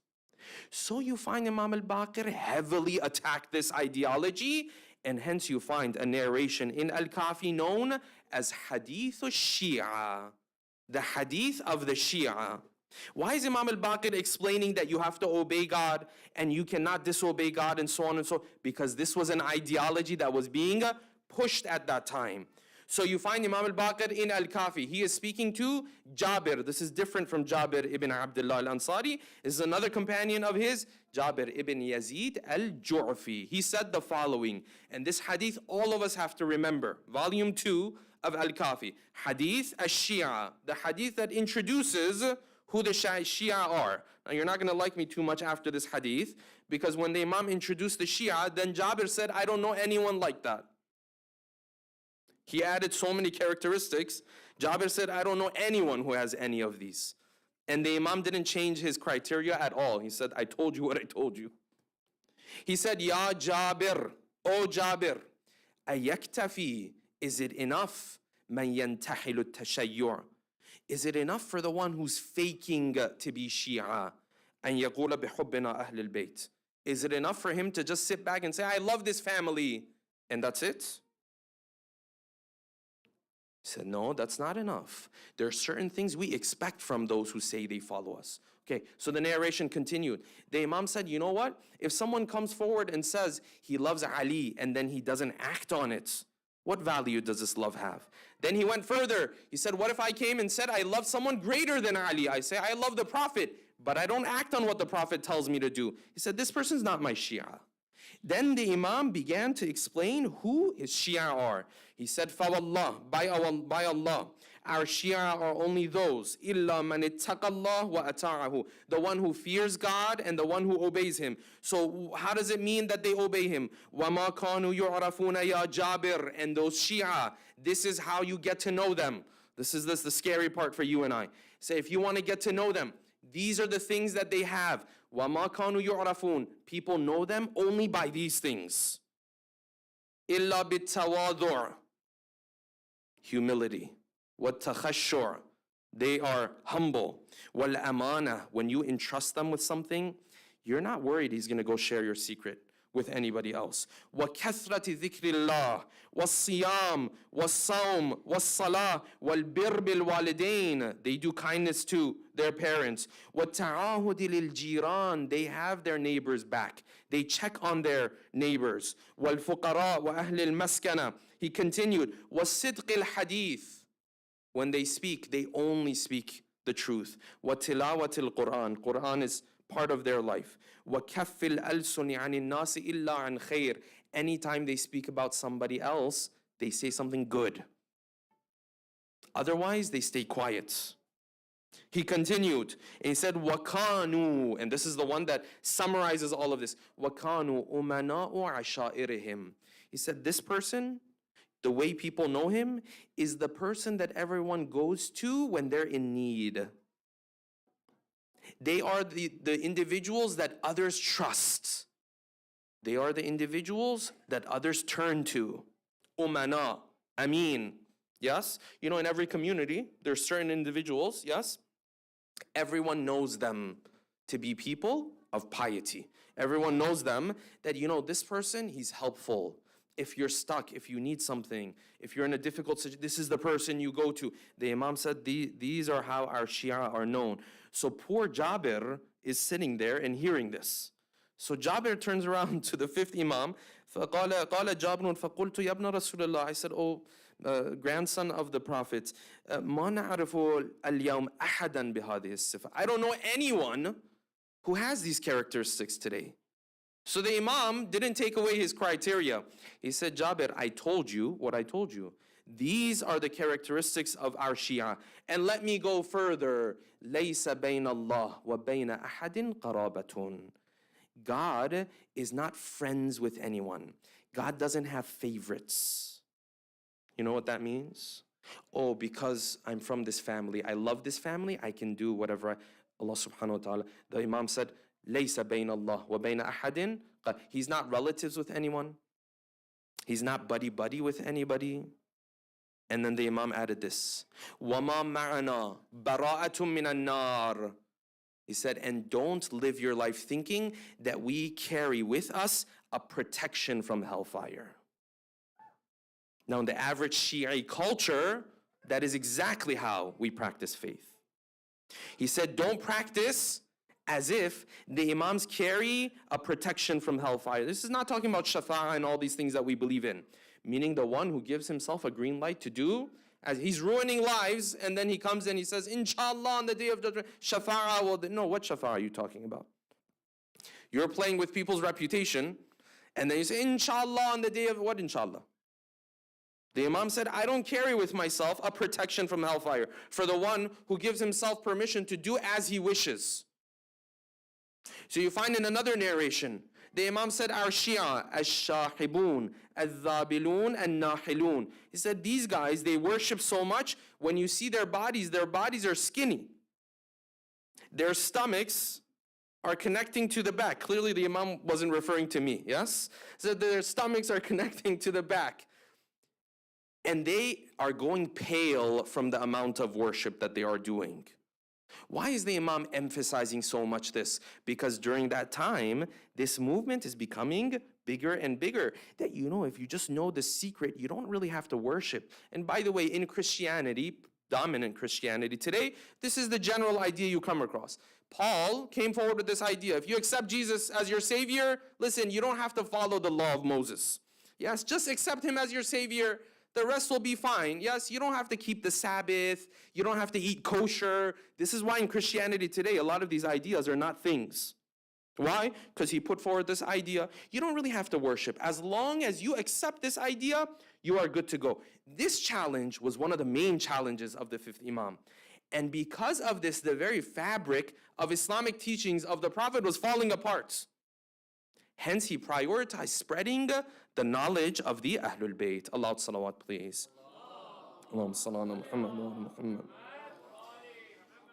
So you find Imam al-Baqir heavily attacked this ideology, and hence you find a narration in Al-Kafi known as Hadith al-Shia, the Hadith of the Shia. Why is Imam al-Baqir explaining that you have to obey God and you cannot disobey God and so on and so on? Because this was an ideology that was being pushed at that time. So you find Imam al-Baqir in Al-Kafi. He is speaking to Jabir. This is different from Jabir ibn Abdullah al-Ansari. This is another companion of his, Jabir ibn Yazid al-Ju'fi. He said the following, and this hadith all of us have to remember. Volume 2 of Al-Kafi. Hadith al-Shia, the hadith that introduces who the Shia are. Now you're not going to like me too much after this hadith, because when the Imam introduced the Shia, then Jabir said, I don't know anyone like that. He added so many characteristics. Jabir said, I don't know anyone who has any of these. And the Imam didn't change his criteria at all. He said, I told you what I told you. He said, Ya Jabir, O Jabir, ayaktafi, is it enough? Man yantahilu tashayyur. Is it enough for the one who's faking to be Shia? And yaqula bihubbina ahlul bayt. Is it enough for him to just sit back and say, I love this family, and that's it? He said, no, that's not enough. There are certain things we expect from those who say they follow us. Okay, so the narration continued. The Imam said, you know what? If someone comes forward and says he loves Ali and then he doesn't act on it, what value does this love have? Then he went further. He said, what if I came and said I love someone greater than Ali? I say, I love the Prophet, but I don't act on what the Prophet tells me to do. He said, this person's not my Shia. Then the Imam began to explain who his Shia are. He said, Fawallah, by Allah, our Shia are only those, illa man ittaqallah wa ata'ahu, the one who fears God and the one who obeys Him. So how does it mean that they obey Him? وَمَا كَانُوا يُعْرَفُونَ يَا Jabir, and those Shia, this is how you get to know them. This is the scary part for you and I. Say, if you want to get to know them, these are the things that they have. وَمَا كَانُوا يُعْرَفُونَ, people know them only by these things. إِلَّا بِالتَّوَاضُعِ, humility. وَالتَّخَشُّعِ, they are humble. وَالْأَمَانَةِ, when you entrust them with something, you're not worried he's going to go share your secret with anybody else. وَكَثْرَةِ ذِكْرِ اللَّهِ وَالصِّيَامِ وَالصَّوْمِ وَالصَّلَاةِ وَالْبِرِّ بِالْوَالِدَيْنِ, they do kindness to their parents. وَالتَّعَاهُدِ لِلْجِيرَانِ, they have their neighbors back. They check on their neighbors. وَالْفُقَرَاءِ وَأَهْلِ الْمَسْكَنَةِ, he continued. وَالصِّدْقِ الْحَدِيثِ, when they speak, they only speak the truth. وَتِلَاوَةِ الْقُرْآنِ, Quran is part of their life. وَكَفِّ الْأَلْسُنِ عَنِ النَّاسِ إِلَّا عَنْ خَيْرٍ, anytime they speak about somebody else, they say something good. Otherwise, they stay quiet. He continued, and he said, وَكَانُوا, and this is the one that summarizes all of this. وَكَانُوا أُمَنَاءُ عَشَائِرِهِمْ, he said, this person, the way people know him, is the person that everyone goes to when they're in need. They are the individuals that others trust. They are the individuals that others turn to. Umana, Amin. Yes? You know, in every community, there's certain individuals, yes? Everyone knows them to be people of piety. Everyone knows them that, you know, this person, he's helpful. If you're stuck, if you need something, if you're in a difficult situation, this is the person you go to. The Imam said these are how our Shia are known. So poor Jabir is sitting there and hearing this. So Jabir turns around to the fifth Imam. فقال جابر فقلت يا ابن رسول الله. I said, oh, grandson of the Prophet, ما نعرف اليوم أحدا بهذه الصفة. I don't know anyone who has these characteristics today. So the Imam didn't take away his criteria. He said, Jabir, I told you what I told you. These are the characteristics of our Shia. And let me go further. لَيْسَ بَيْنَ اللَّهِ وَبَيْنَ أَحَدٍ قَرَابَةٌ. God is not friends with anyone. God doesn't have favorites. You know what that means? Oh, because I'm from this family, I love this family, I can do whatever Allah subhanahu wa ta'ala. The Imam said, لَيْسَ بَيْنَ اللَّهِ وَبَيْنَ أَحَدٍ. He's not relatives with anyone. He's not buddy-buddy with anybody. And then the Imam added this, وَمَا مَعَنَا بَرَاءَةٌ مِّنَ النَّارِ. He said, and don't live your life thinking that we carry with us a protection from hellfire. Now, in the average Shi'i culture, that is exactly how we practice faith. He said, don't practice as if the Imams carry a protection from hellfire. This is not talking about shafa'ah and all these things that we believe in. Meaning the one who gives himself a green light to do, as he's ruining lives, and then he comes and he says, Inshallah, on the day of judgment, shafa'ah will... No, what shafa'ah are you talking about? You're playing with people's reputation, and then you say, Inshallah, on the day of... What Inshallah? The Imam said, I don't carry with myself a protection from hellfire for the one who gives himself permission to do as he wishes. So you find in another narration, the Imam said, our Shia, ash-shahibun, al-dhabilun, al-nahilun. He said, these guys, they worship so much, when you see their bodies are skinny. Their stomachs are connecting to the back. Clearly the Imam wasn't referring to me, yes? So their stomachs are connecting to the back. And they are going pale from the amount of worship that they are doing. Why is the Imam emphasizing so much this? Because during that time, this movement is becoming bigger and bigger. That, you know, if you just know the secret, you don't really have to worship. And by the way, in Christianity, dominant Christianity today, this is the general idea you come across. Paul came forward with this idea. If you accept Jesus as your Savior, listen, you don't have to follow the law of Moses. Yes, just accept him as your Savior. The rest will be fine. Yes, you don't have to keep the Sabbath. You don't have to eat kosher. This is why in Christianity today, a lot of these ideas are not things. Why? Because he put forward this idea. You don't really have to worship. As long as you accept this idea, you are good to go. This challenge was one of the main challenges of the fifth Imam. And because of this, the very fabric of Islamic teachings of the Prophet was falling apart. Hence, he prioritized spreading the knowledge of the Ahlul Bayt. Allah salawat, please. Allahumma salli ala Muhammad wa ala Muhammad.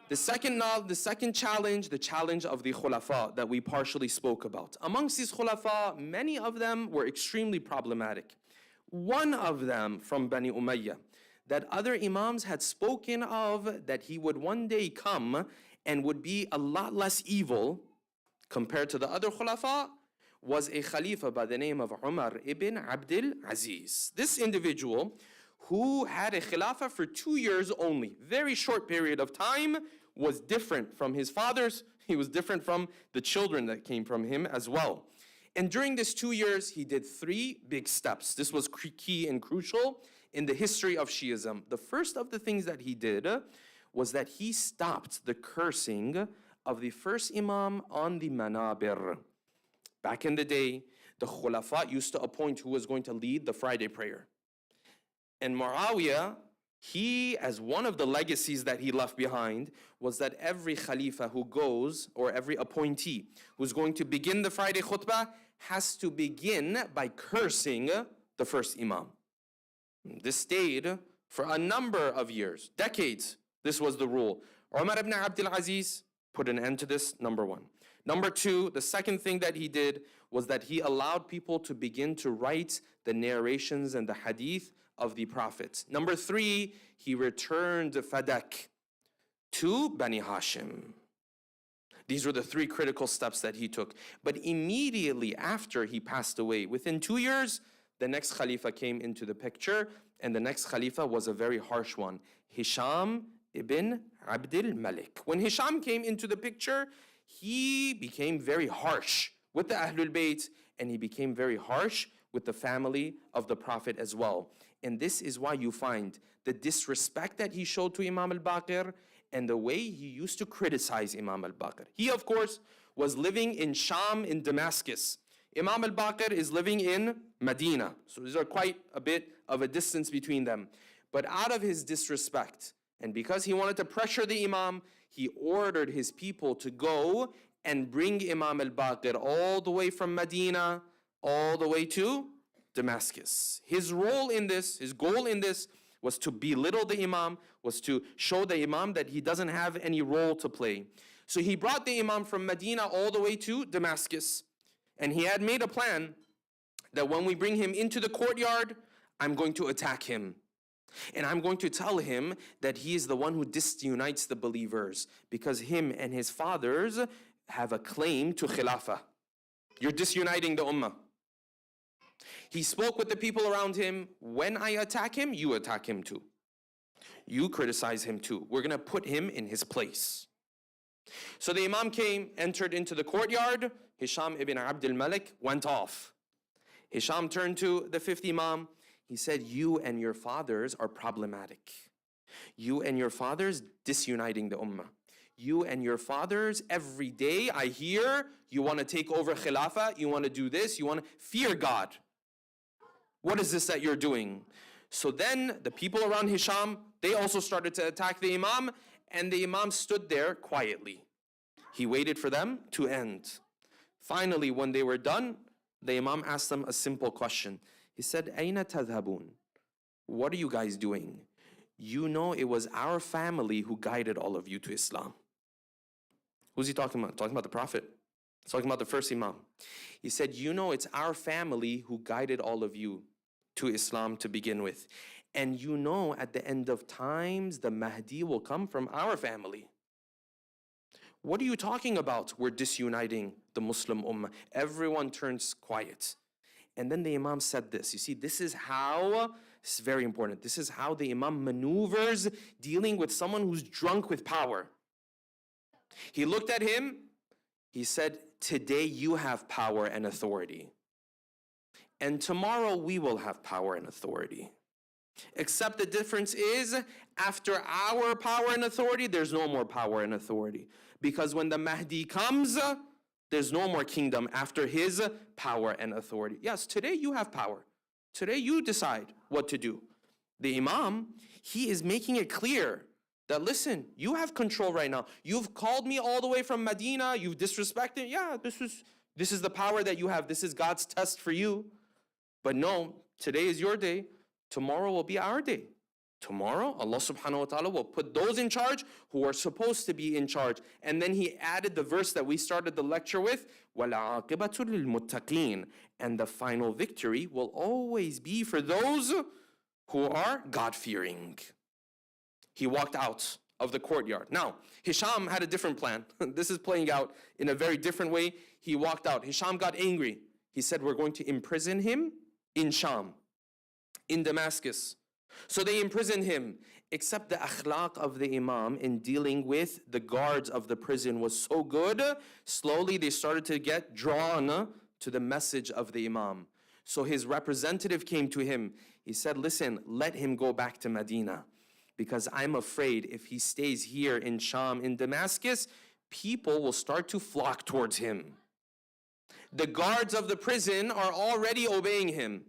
The second challenge, the challenge of the Khulafa that we partially spoke about. Amongst these Khulafa, many of them were extremely problematic. One of them from Bani Umayyah, that other Imams had spoken of, that he would one day come and would be a lot less evil compared to the other Khulafa, was a Khalifa by the name of Umar ibn Abdul Aziz. This individual, who had a Khilafah for 2 years only, very short period of time, was different from his fathers. He was different from the children that came from him as well. And during this 2 years, he did 3 big steps. This was key and crucial in the history of Shiism. The first of the things that he did was that he stopped the cursing of the first Imam on the manabir. Back in the day, the Khulafa used to appoint who was going to lead the Friday prayer. And Muawiyah, he, as one of the legacies that he left behind, was that every Khalifa who goes, or every appointee who's going to begin the Friday khutbah, has to begin by cursing the first Imam. This stayed for a number of years, decades. This was the rule. Umar ibn Abdul Aziz put an end to this, number one. Number two, the second thing that he did was that he allowed people to begin to write the narrations and the hadith of the prophets. Number three, he returned Fadak to Bani Hashim. These were the three critical steps that he took. But immediately after he passed away, within 2 years, the next Khalifa came into the picture, and the next Khalifa was a very harsh one, Hisham ibn Abdul Malik. When Hisham came into the picture, he became very harsh with the Ahlul Bayt, and he became very harsh with the family of the Prophet as well. And this is why you find the disrespect that he showed to Imam al-Baqir and the way he used to criticize Imam al-Baqir. He, of course, was living in Sham, in Damascus. Imam al-Baqir is living in Medina. So there's quite a bit of a distance between them. But out of his disrespect, and because he wanted to pressure the Imam, he ordered his people to go and bring Imam al-Baqir all the way from Medina, all the way to Damascus. His role in this, his goal in this, was to belittle the Imam, was to show the Imam that he doesn't have any role to play. So he brought the Imam from Medina all the way to Damascus. And he had made a plan that when we bring him into the courtyard, I'm going to attack him. And I'm going to tell him that he is the one who disunites the believers because him and his fathers have a claim to khilafah. You're disuniting the ummah. He spoke with the people around him. When I attack him, you attack him too. You criticize him too. We're going to put him in his place. So the Imam came, entered into the courtyard. Hisham ibn Abdul Malik went off. Hisham turned to the fifth Imam. He said, you and your fathers are problematic. You and your fathers disuniting the ummah. You and your fathers, every day I hear you want to take over khilafah, you want to do this, you want to fear God. What is this that you're doing? So then the people around Hisham, they also started to attack the Imam, and the Imam stood there quietly. He waited for them to end. Finally, when they were done, the Imam asked them a simple question. He said, Aina tadhabun? What are you guys doing? You know it was our family who guided all of you to Islam. Who's he talking about? Talking about the Prophet. He's talking about the first Imam. He said, you know it's our family who guided all of you to Islam to begin with. And you know at the end of times, the Mahdi will come from our family. What are you talking about? We're disuniting the Muslim Ummah. Everyone turns quiet. And then the Imam said this. You see, this is very important. This is how the Imam maneuvers dealing with someone who's drunk with power. He looked at him. He said, today you have power and authority. And tomorrow we will have power and authority. Except the difference is, after our power and authority, there's no more power and authority. Because when the Mahdi comes, there's no more kingdom after his power and authority. Yes, today you have power. Today you decide what to do. The Imam, he is making it clear that, listen, you have control right now. You've called me all the way from Medina. You've disrespected. Yeah, this is the power that you have. This is God's test for you. But no, today is your day. Tomorrow will be our day. Tomorrow, Allah subhanahu wa ta'ala will put those in charge who are supposed to be in charge. And then he added the verse that we started the lecture with, وَالْعَاقِبَةُ لِلْمُتَّقِينَ. And the final victory will always be for those who are God-fearing. He walked out of the courtyard. Now, Hisham had a different plan. This is playing out in a very different way. He walked out. Hisham got angry. He said, we're going to imprison him in Sham, in Damascus. So they imprisoned him, except the akhlaq of the Imam in dealing with the guards of the prison was so good, slowly they started to get drawn to the message of the Imam. So his representative came to him. He said, listen, let him go back to Medina, because I'm afraid if he stays here in Sham, in Damascus, people will start to flock towards him. The guards of the prison are already obeying him.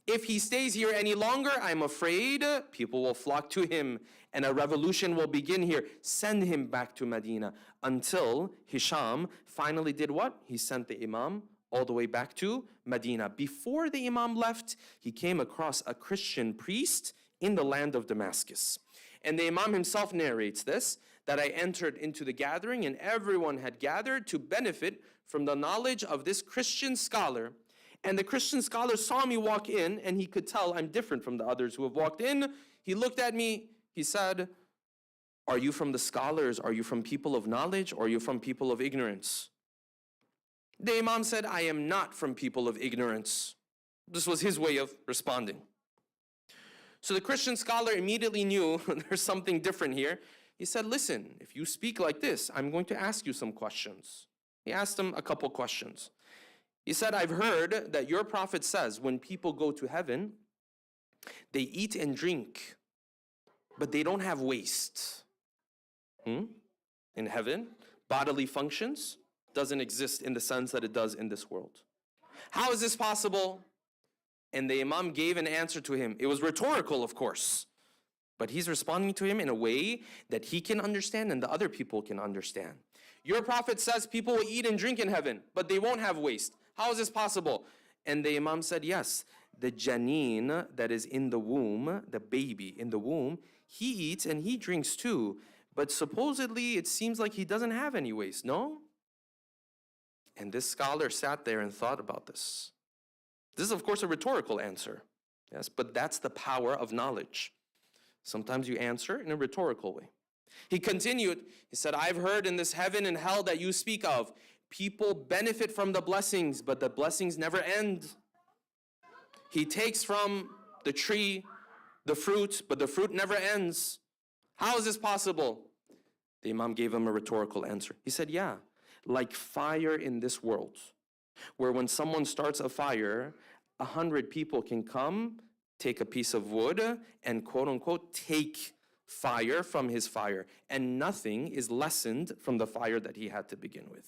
If he stays here any longer, I'm afraid people will flock to him and a revolution will begin here. Send him back to Medina. Until Hisham finally did what? He sent the Imam all the way back to Medina. Before the Imam left, he came across a Christian priest in the land of Damascus. And the Imam himself narrates this, that I entered into the gathering and everyone had gathered to benefit from the knowledge of this Christian scholar. And the Christian scholar saw me walk in and he could tell I'm different from the others who have walked in. He looked at me, he said, are you from the scholars? Are you from people of knowledge? Or are you from people of ignorance? The Imam said, I am not from people of ignorance. This was his way of responding. So the Christian scholar immediately knew there's something different here. He said, listen, if you speak like this, I'm going to ask you some questions. He asked him a couple questions. He said, I've heard that your prophet says when people go to heaven, they eat and drink, but they don't have waste. In heaven, bodily functions doesn't exist in the sense that it does in this world. How is this possible? And the Imam gave an answer to him. It was rhetorical, of course, but he's responding to him in a way that he can understand and the other people can understand. Your prophet says people will eat and drink in heaven, but they won't have waste. How is this possible? And the Imam said, yes, the janeen that is in the womb, the baby in the womb, he eats and he drinks too. But supposedly it seems like he doesn't have any waste, no? And this scholar sat there and thought about this. This is, of course, a rhetorical answer. Yes, but that's the power of knowledge. Sometimes you answer in a rhetorical way. He continued, he said, I've heard in this heaven and hell that you speak of, people benefit from the blessings, but the blessings never end. He takes from the tree the fruit, but the fruit never ends. How is this possible? The Imam gave him a rhetorical answer. He said, yeah, like fire in this world, where when someone starts a fire, 100 people can come, take a piece of wood, and quote unquote, take fire from his fire, and nothing is lessened from the fire that he had to begin with.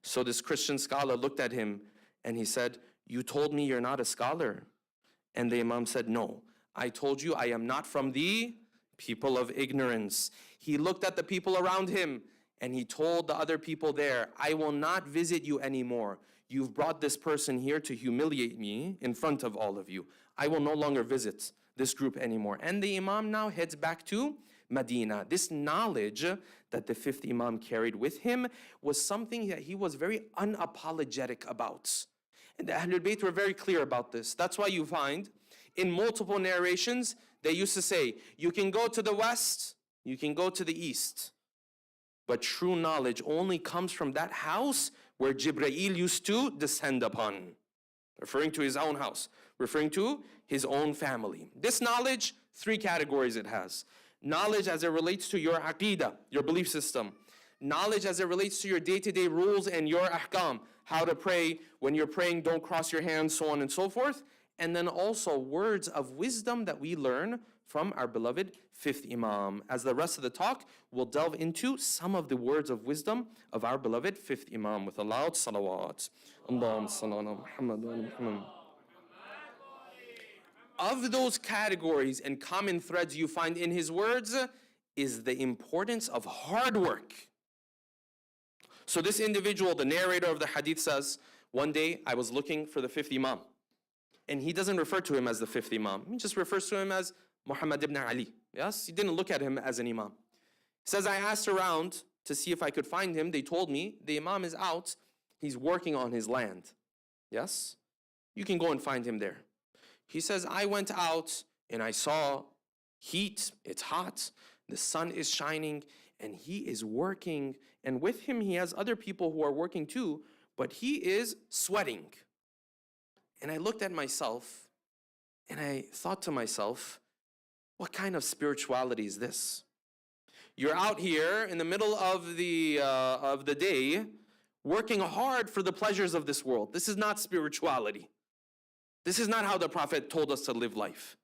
So this Christian scholar looked at him and he said, you told me you're not a scholar. And the Imam said, no, I told you I am not from the people of ignorance. He looked at the people around him and he told the other people there, I will not visit you anymore. You've brought this person here to humiliate me in front of all of you. I will no longer visit this group anymore. And the Imam now heads back to Medina. This knowledge that the fifth Imam carried with him was something that he was very unapologetic about. And the Ahlul Bayt were very clear about this. That's why you find in multiple narrations, they used to say, you can go to the west, you can go to the east. But true knowledge only comes from that house where Jibreel used to descend upon. Referring to his own house, referring to his own family. This knowledge, 3 categories it has. Knowledge as it relates to your aqeedah, your belief system. Knowledge as it relates to your day-to-day rules and your ahkam. How to pray, when you're praying, don't cross your hands, so on and so forth. And then also words of wisdom that we learn from our beloved fifth Imam. As the rest of the talk, we'll delve into some of the words of wisdom of our beloved fifth Imam with a loud salawat. Allahumma salli ala Muhammad wa ala Muhammad. Of those categories and common threads you find in his words is the importance of hard work. So this individual, the narrator of the hadith says, one day I was looking for the fifth Imam. And he doesn't refer to him as the fifth Imam. He just refers to him as Muhammad ibn Ali. Yes, he didn't look at him as an Imam. He says, I asked around to see if I could find him. They told me the Imam is out. He's working on his land. Yes, you can go and find him there. He says, I went out and I saw heat. It's hot. The sun is shining and he is working. And with him, he has other people who are working too, but he is sweating. And I looked at myself and I thought to myself, what kind of spirituality is this? You're out here in the middle of the day working hard for the pleasures of this world. This is not spirituality. This is not how the Prophet told us to live life.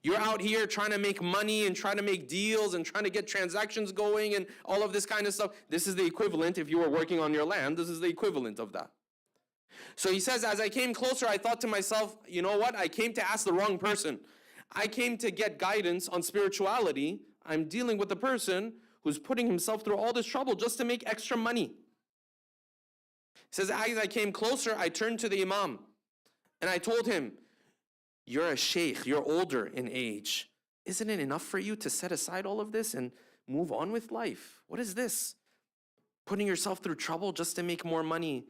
You're out here trying to make money and trying to make deals and trying to get transactions going and all of this kind of stuff. This is the equivalent, if you were working on your land, this is the equivalent of that. So he says, as I came closer, I thought to myself, you know what? I came to ask the wrong person. I came to get guidance on spirituality. I'm dealing with a person who's putting himself through all this trouble just to make extra money. He says, as I came closer, I turned to the Imam and I told him, you're a sheikh, you're older in age. Isn't it enough for you to set aside all of this and move on with life? What is this? Putting yourself through trouble just to make more money.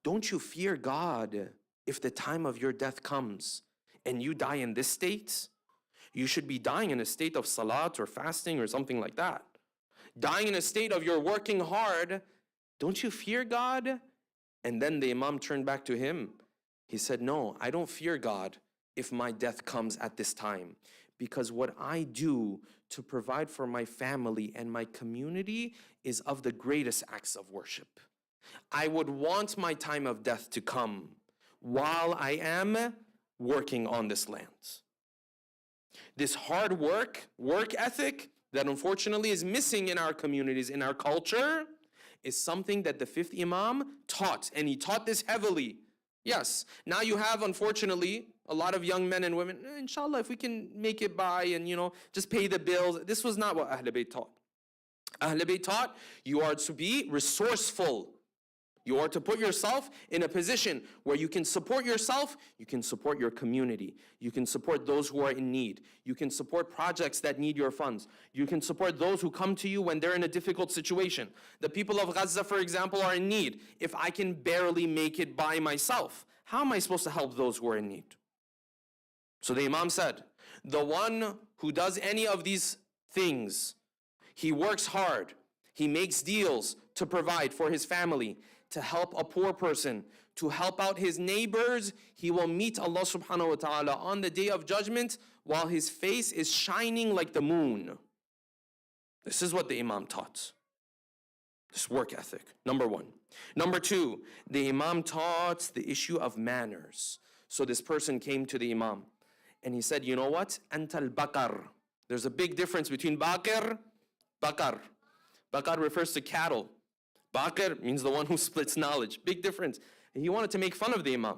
Don't you fear God if the time of your death comes and you die in this state? You should be dying in a state of salat or fasting or something like that. Dying in a state of you're working hard. Don't you fear God? And then the Imam turned back to him. He said, no, I don't fear God if my death comes at this time, because what I do to provide for my family and my community is of the greatest acts of worship. I would want my time of death to come while I am working on this land. This hard work ethic that unfortunately is missing in our communities, in our culture, is something that the fifth Imam taught, and he taught this heavily. Yes, now you have, unfortunately, a lot of young men and women, inshallah, if we can make it by and, just pay the bills. This was not what Ahl Bayt taught. Ahl Bayt taught you are to be resourceful. You are to put yourself in a position where you can support yourself, you can support your community, you can support those who are in need, you can support projects that need your funds, you can support those who come to you when they're in a difficult situation. The people of Gaza, for example, are in need. If I can barely make it by myself, how am I supposed to help those who are in need? So the Imam said, the one who does any of these things, he works hard, he makes deals to provide for his family, to help a poor person, to help out his neighbors, he will meet Allah subhanahu wa ta'ala on the day of judgment while his face is shining like the moon. This is what the Imam taught. This work ethic, number one. Number two, the Imam taught the issue of manners. So this person came to the Imam and he said, you know what? Antal Baqir. There's a big difference between Baqir, Baqar. Baqar refers to cattle. Baqir means the one who splits knowledge. Big difference. And he wanted to make fun of the Imam.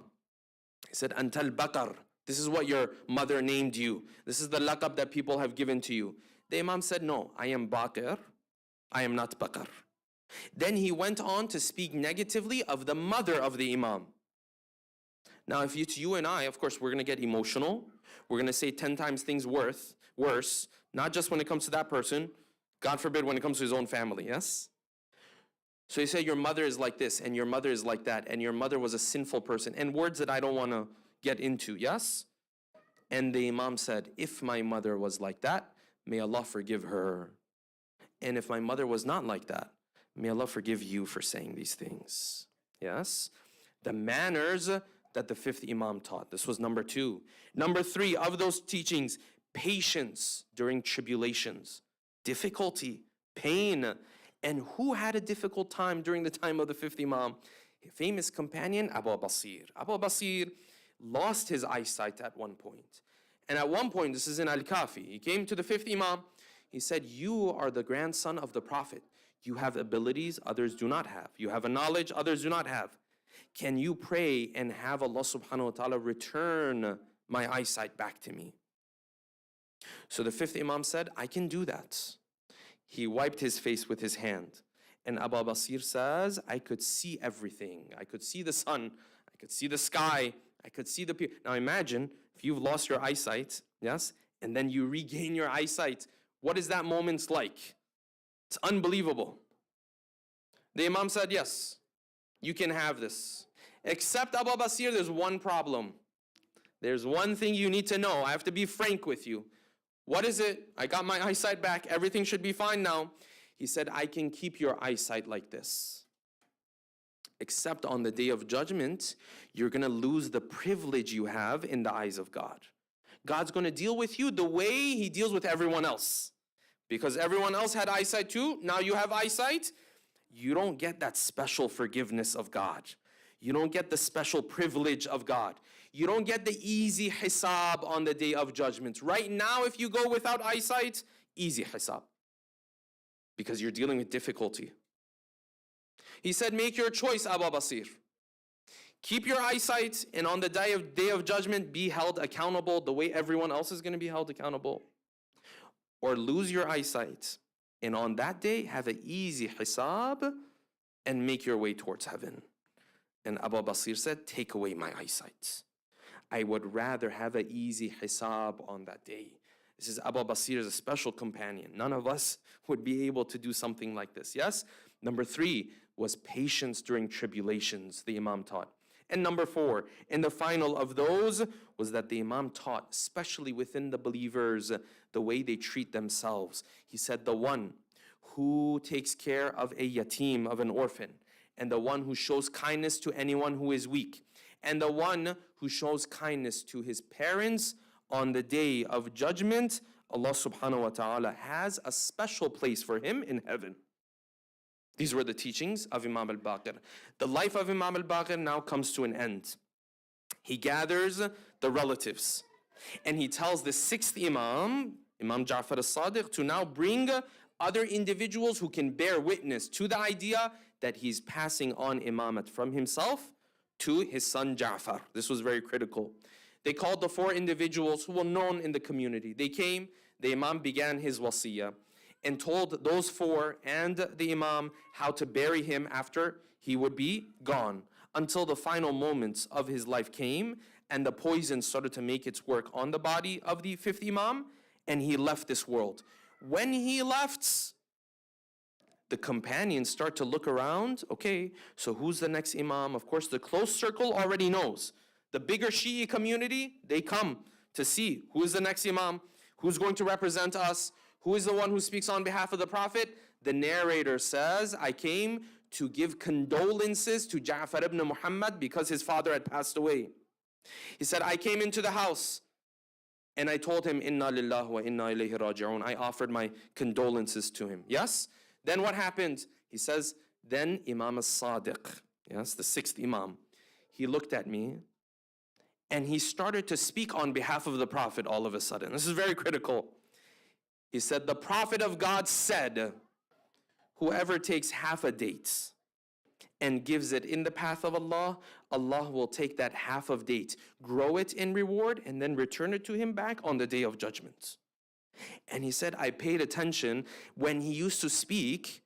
He said, Antal Baqir. This is what your mother named you. This is the laqab that people have given to you. The Imam said, no, I am Baqir. I am not Baqir. Then he went on to speak negatively of the mother of the Imam. Now, if it's you and I, of course, we're going to get emotional. We're going to say 10 times things worse, not just when it comes to that person, God forbid when it comes to his own family, yes? So you say your mother is like this, and your mother is like that, and your mother was a sinful person, and words that I don't want to get into, yes? And the Imam said, if my mother was like that, may Allah forgive her. And if my mother was not like that, may Allah forgive you for saying these things. Yes? The manners that the fifth Imam taught. This was number two. Number three, of those teachings, patience during tribulations, difficulty, pain. And who had a difficult time during the time of the fifth Imam? A famous companion, Abu Baqir. Abu Baqir lost his eyesight at one point. And at one point, this is in Al-Kafi, he came to the fifth Imam. He said, you are the grandson of the Prophet. You have abilities others do not have. You have a knowledge others do not have. Can you pray and have Allah subhanahu wa ta'ala return my eyesight back to me? So the fifth Imam said, I can do that. He wiped his face with his hand. And Abu Baqir says, I could see everything. I could see the sun. I could see the sky. I could see the people. Now imagine if you've lost your eyesight, yes, and then you regain your eyesight. What is that moment like? It's unbelievable. The Imam said, yes, you can have this. Except Abu Baqir, there's one problem. There's one thing you need to know. I have to be frank with you. What is it? I got my eyesight back. Everything should be fine now. He said, I can keep your eyesight like this. Except on the day of judgment, you're going to lose the privilege you have in the eyes of God. God's going to deal with you the way he deals with everyone else. Because everyone else had eyesight too. Now you have eyesight. You don't get that special forgiveness of God. You don't get the special privilege of God. You don't get the easy hisab on the day of judgment. Right now, if you go without eyesight, easy hisab. Because you're dealing with difficulty. He said, make your choice, Abu Baqir. Keep your eyesight, and on the day of judgment, be held accountable the way everyone else is going to be held accountable. Or lose your eyesight, and on that day, have an easy hisab, and make your way towards heaven. And Abu Basir said, take away my eyesight. I would rather have an easy hisab on that day. This is Abu Basir is a special companion. None of us would be able to do something like this, yes? Number 3 was patience during tribulations, the Imam taught. And number 4, and the final of those, was that the Imam taught, especially within the believers, the way they treat themselves. He said, the one who takes care of a yatim, of an orphan, and the one who shows kindness to anyone who is weak, and the one who shows kindness to his parents on the day of judgment, Allah subhanahu wa ta'ala has a special place for him in heaven. These were the teachings of Imam al-Baqir. The life of Imam al-Baqir now comes to an end. He gathers the relatives and he tells the 6th Imam, Imam Ja'far al-Sadiq, to now bring other individuals who can bear witness to the idea that he's passing on imamat from himself to his son Ja'far. This was very critical. They called the 4 individuals who were known in the community. They came, the Imam began his wasiyah and told those 4 and the Imam how to bury him after he would be gone, until the final moments of his life came and the poison started to make its work on the body of the 5th Imam, and he left this world. When he left, the companions start to look around. Okay, so who's the next Imam? Of course, the close circle already knows. The bigger Shi'i community, they come to see who is the next Imam, who's going to represent us, who is the one who speaks on behalf of the Prophet. The narrator says, I came to give condolences to Ja'far ibn Muhammad because his father had passed away. He said, I came into the house and I told him, Inna lillahi wa inna ilayhi raji'un. I offered my condolences to him. Yes? Then what happened? He says, then Imam al-Sadiq, yes, the 6th Imam, he looked at me and he started to speak on behalf of the Prophet all of a sudden. This is very critical. He said, the Prophet of God said, whoever takes half a date and gives it in the path of Allah, Allah will take that half of date, grow it in reward, and then return it to him back on the day of judgment. And he said, I paid attention when he used to speak.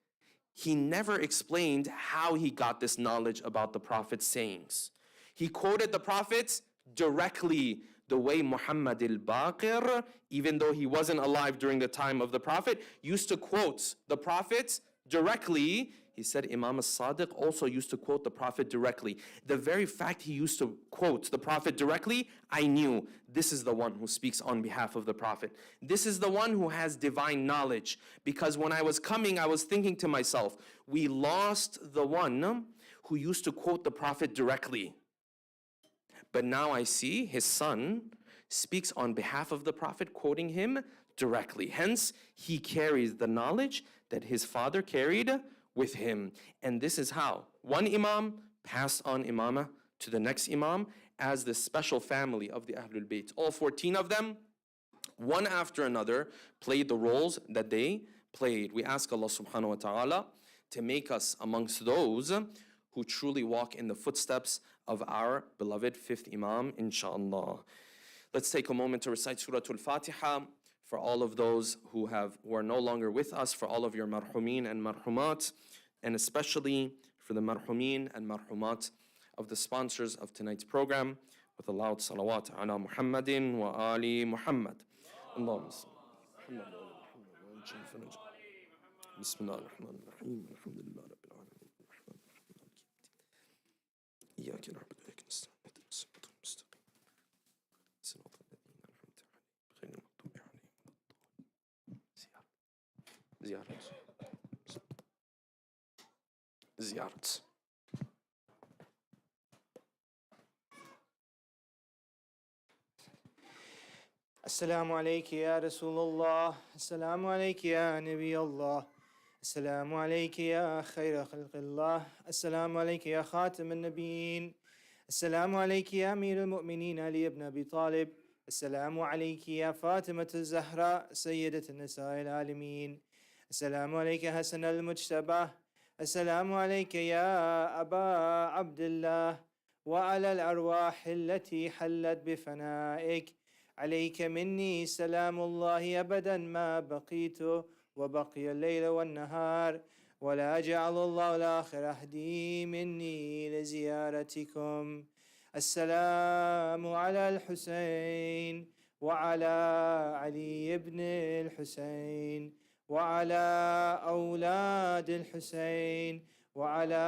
He never explained how he got this knowledge about the Prophet's sayings. He quoted the Prophet directly, the way Muhammad al-Baqir, even though he wasn't alive during the time of the Prophet, used to quote the Prophet directly. He said Imam al-Sadiq also used to quote the Prophet directly. The very fact he used to quote the Prophet directly, I knew this is the one who speaks on behalf of the Prophet. This is the one who has divine knowledge. Because when I was coming, I was thinking to myself, we lost the one who used to quote the Prophet directly. But now I see his son speaks on behalf of the Prophet, quoting him directly. Hence, he carries the knowledge that his father carried with him. And this is how one Imam passed on Imamah to the next Imam as the special family of the Ahlul Bayt. All 14 of them, one after another, played the roles that they played. We ask Allah subhanahu wa ta'ala to make us amongst those who truly walk in the footsteps of our beloved 5th Imam, inshallah. Let's take a moment to recite Surah Al-Fatiha for all of those who are no longer with us, for all of your marhumin and marhumat, and especially for the marhumin and marhumat of the sponsors of tonight's program, with a loud salawat ala Muhammadin wa ali Muhammad. Allahumma salli. Bismillah ar-Rahman ar-Rahim. Alhamdulillah Rabbil Alamin. إياك نعبد وإياك نستعين اهدنا الصراط المستقيم صراط الذين أنعمت عليهم غير المغضوب عليهم ولا الضالين. زيارة السلام عليك يا رسول الله، السلام عليك يا نبي الله، السلام عليك يا خير خلق الله، السلام عليك يا خاتم النبيين، السلام عليك يا أمير المؤمنين علي بن أبي طالب، السلام عليك يا فاطمة الزهراء سيدة النساء العالمين، السلام عليك حسن المجتبى، السلام عليك يا أبا عبد الله، وعلى الأرواح التي حلت بفنائك، عليك مني سلام الله أبدا ما بقيت وبقي الليل والنهار، ولا جعل الله الآخر عهدي مني لزيارتكم. السلام على الحسين وعلى علي بن الحسين وعلى أولاد الحسين وعلى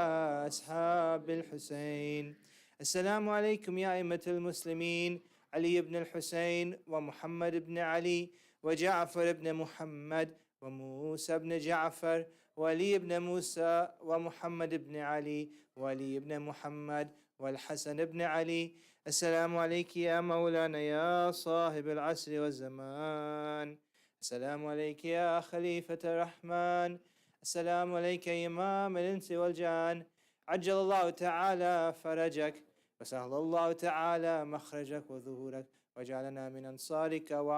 أصحاب الحسين. السلام عليكم يا أئمة المسلمين، علي بن الحسين ومحمد بن علي وجعفر بن محمد وموسى بن جعفر وعلي بن موسى ومحمد بن علي وعلي بن محمد والحسن بن علي. السلام عليك يا مولانا يا صاحب العصر والزمان. السلام عليك يا خليفة الرحمن. السلام عليك يا إمام الإنس والجان. عجل الله تعالى فرجك وسهل الله تعالى مخرجك وظهورك وجعلنا من أنصارك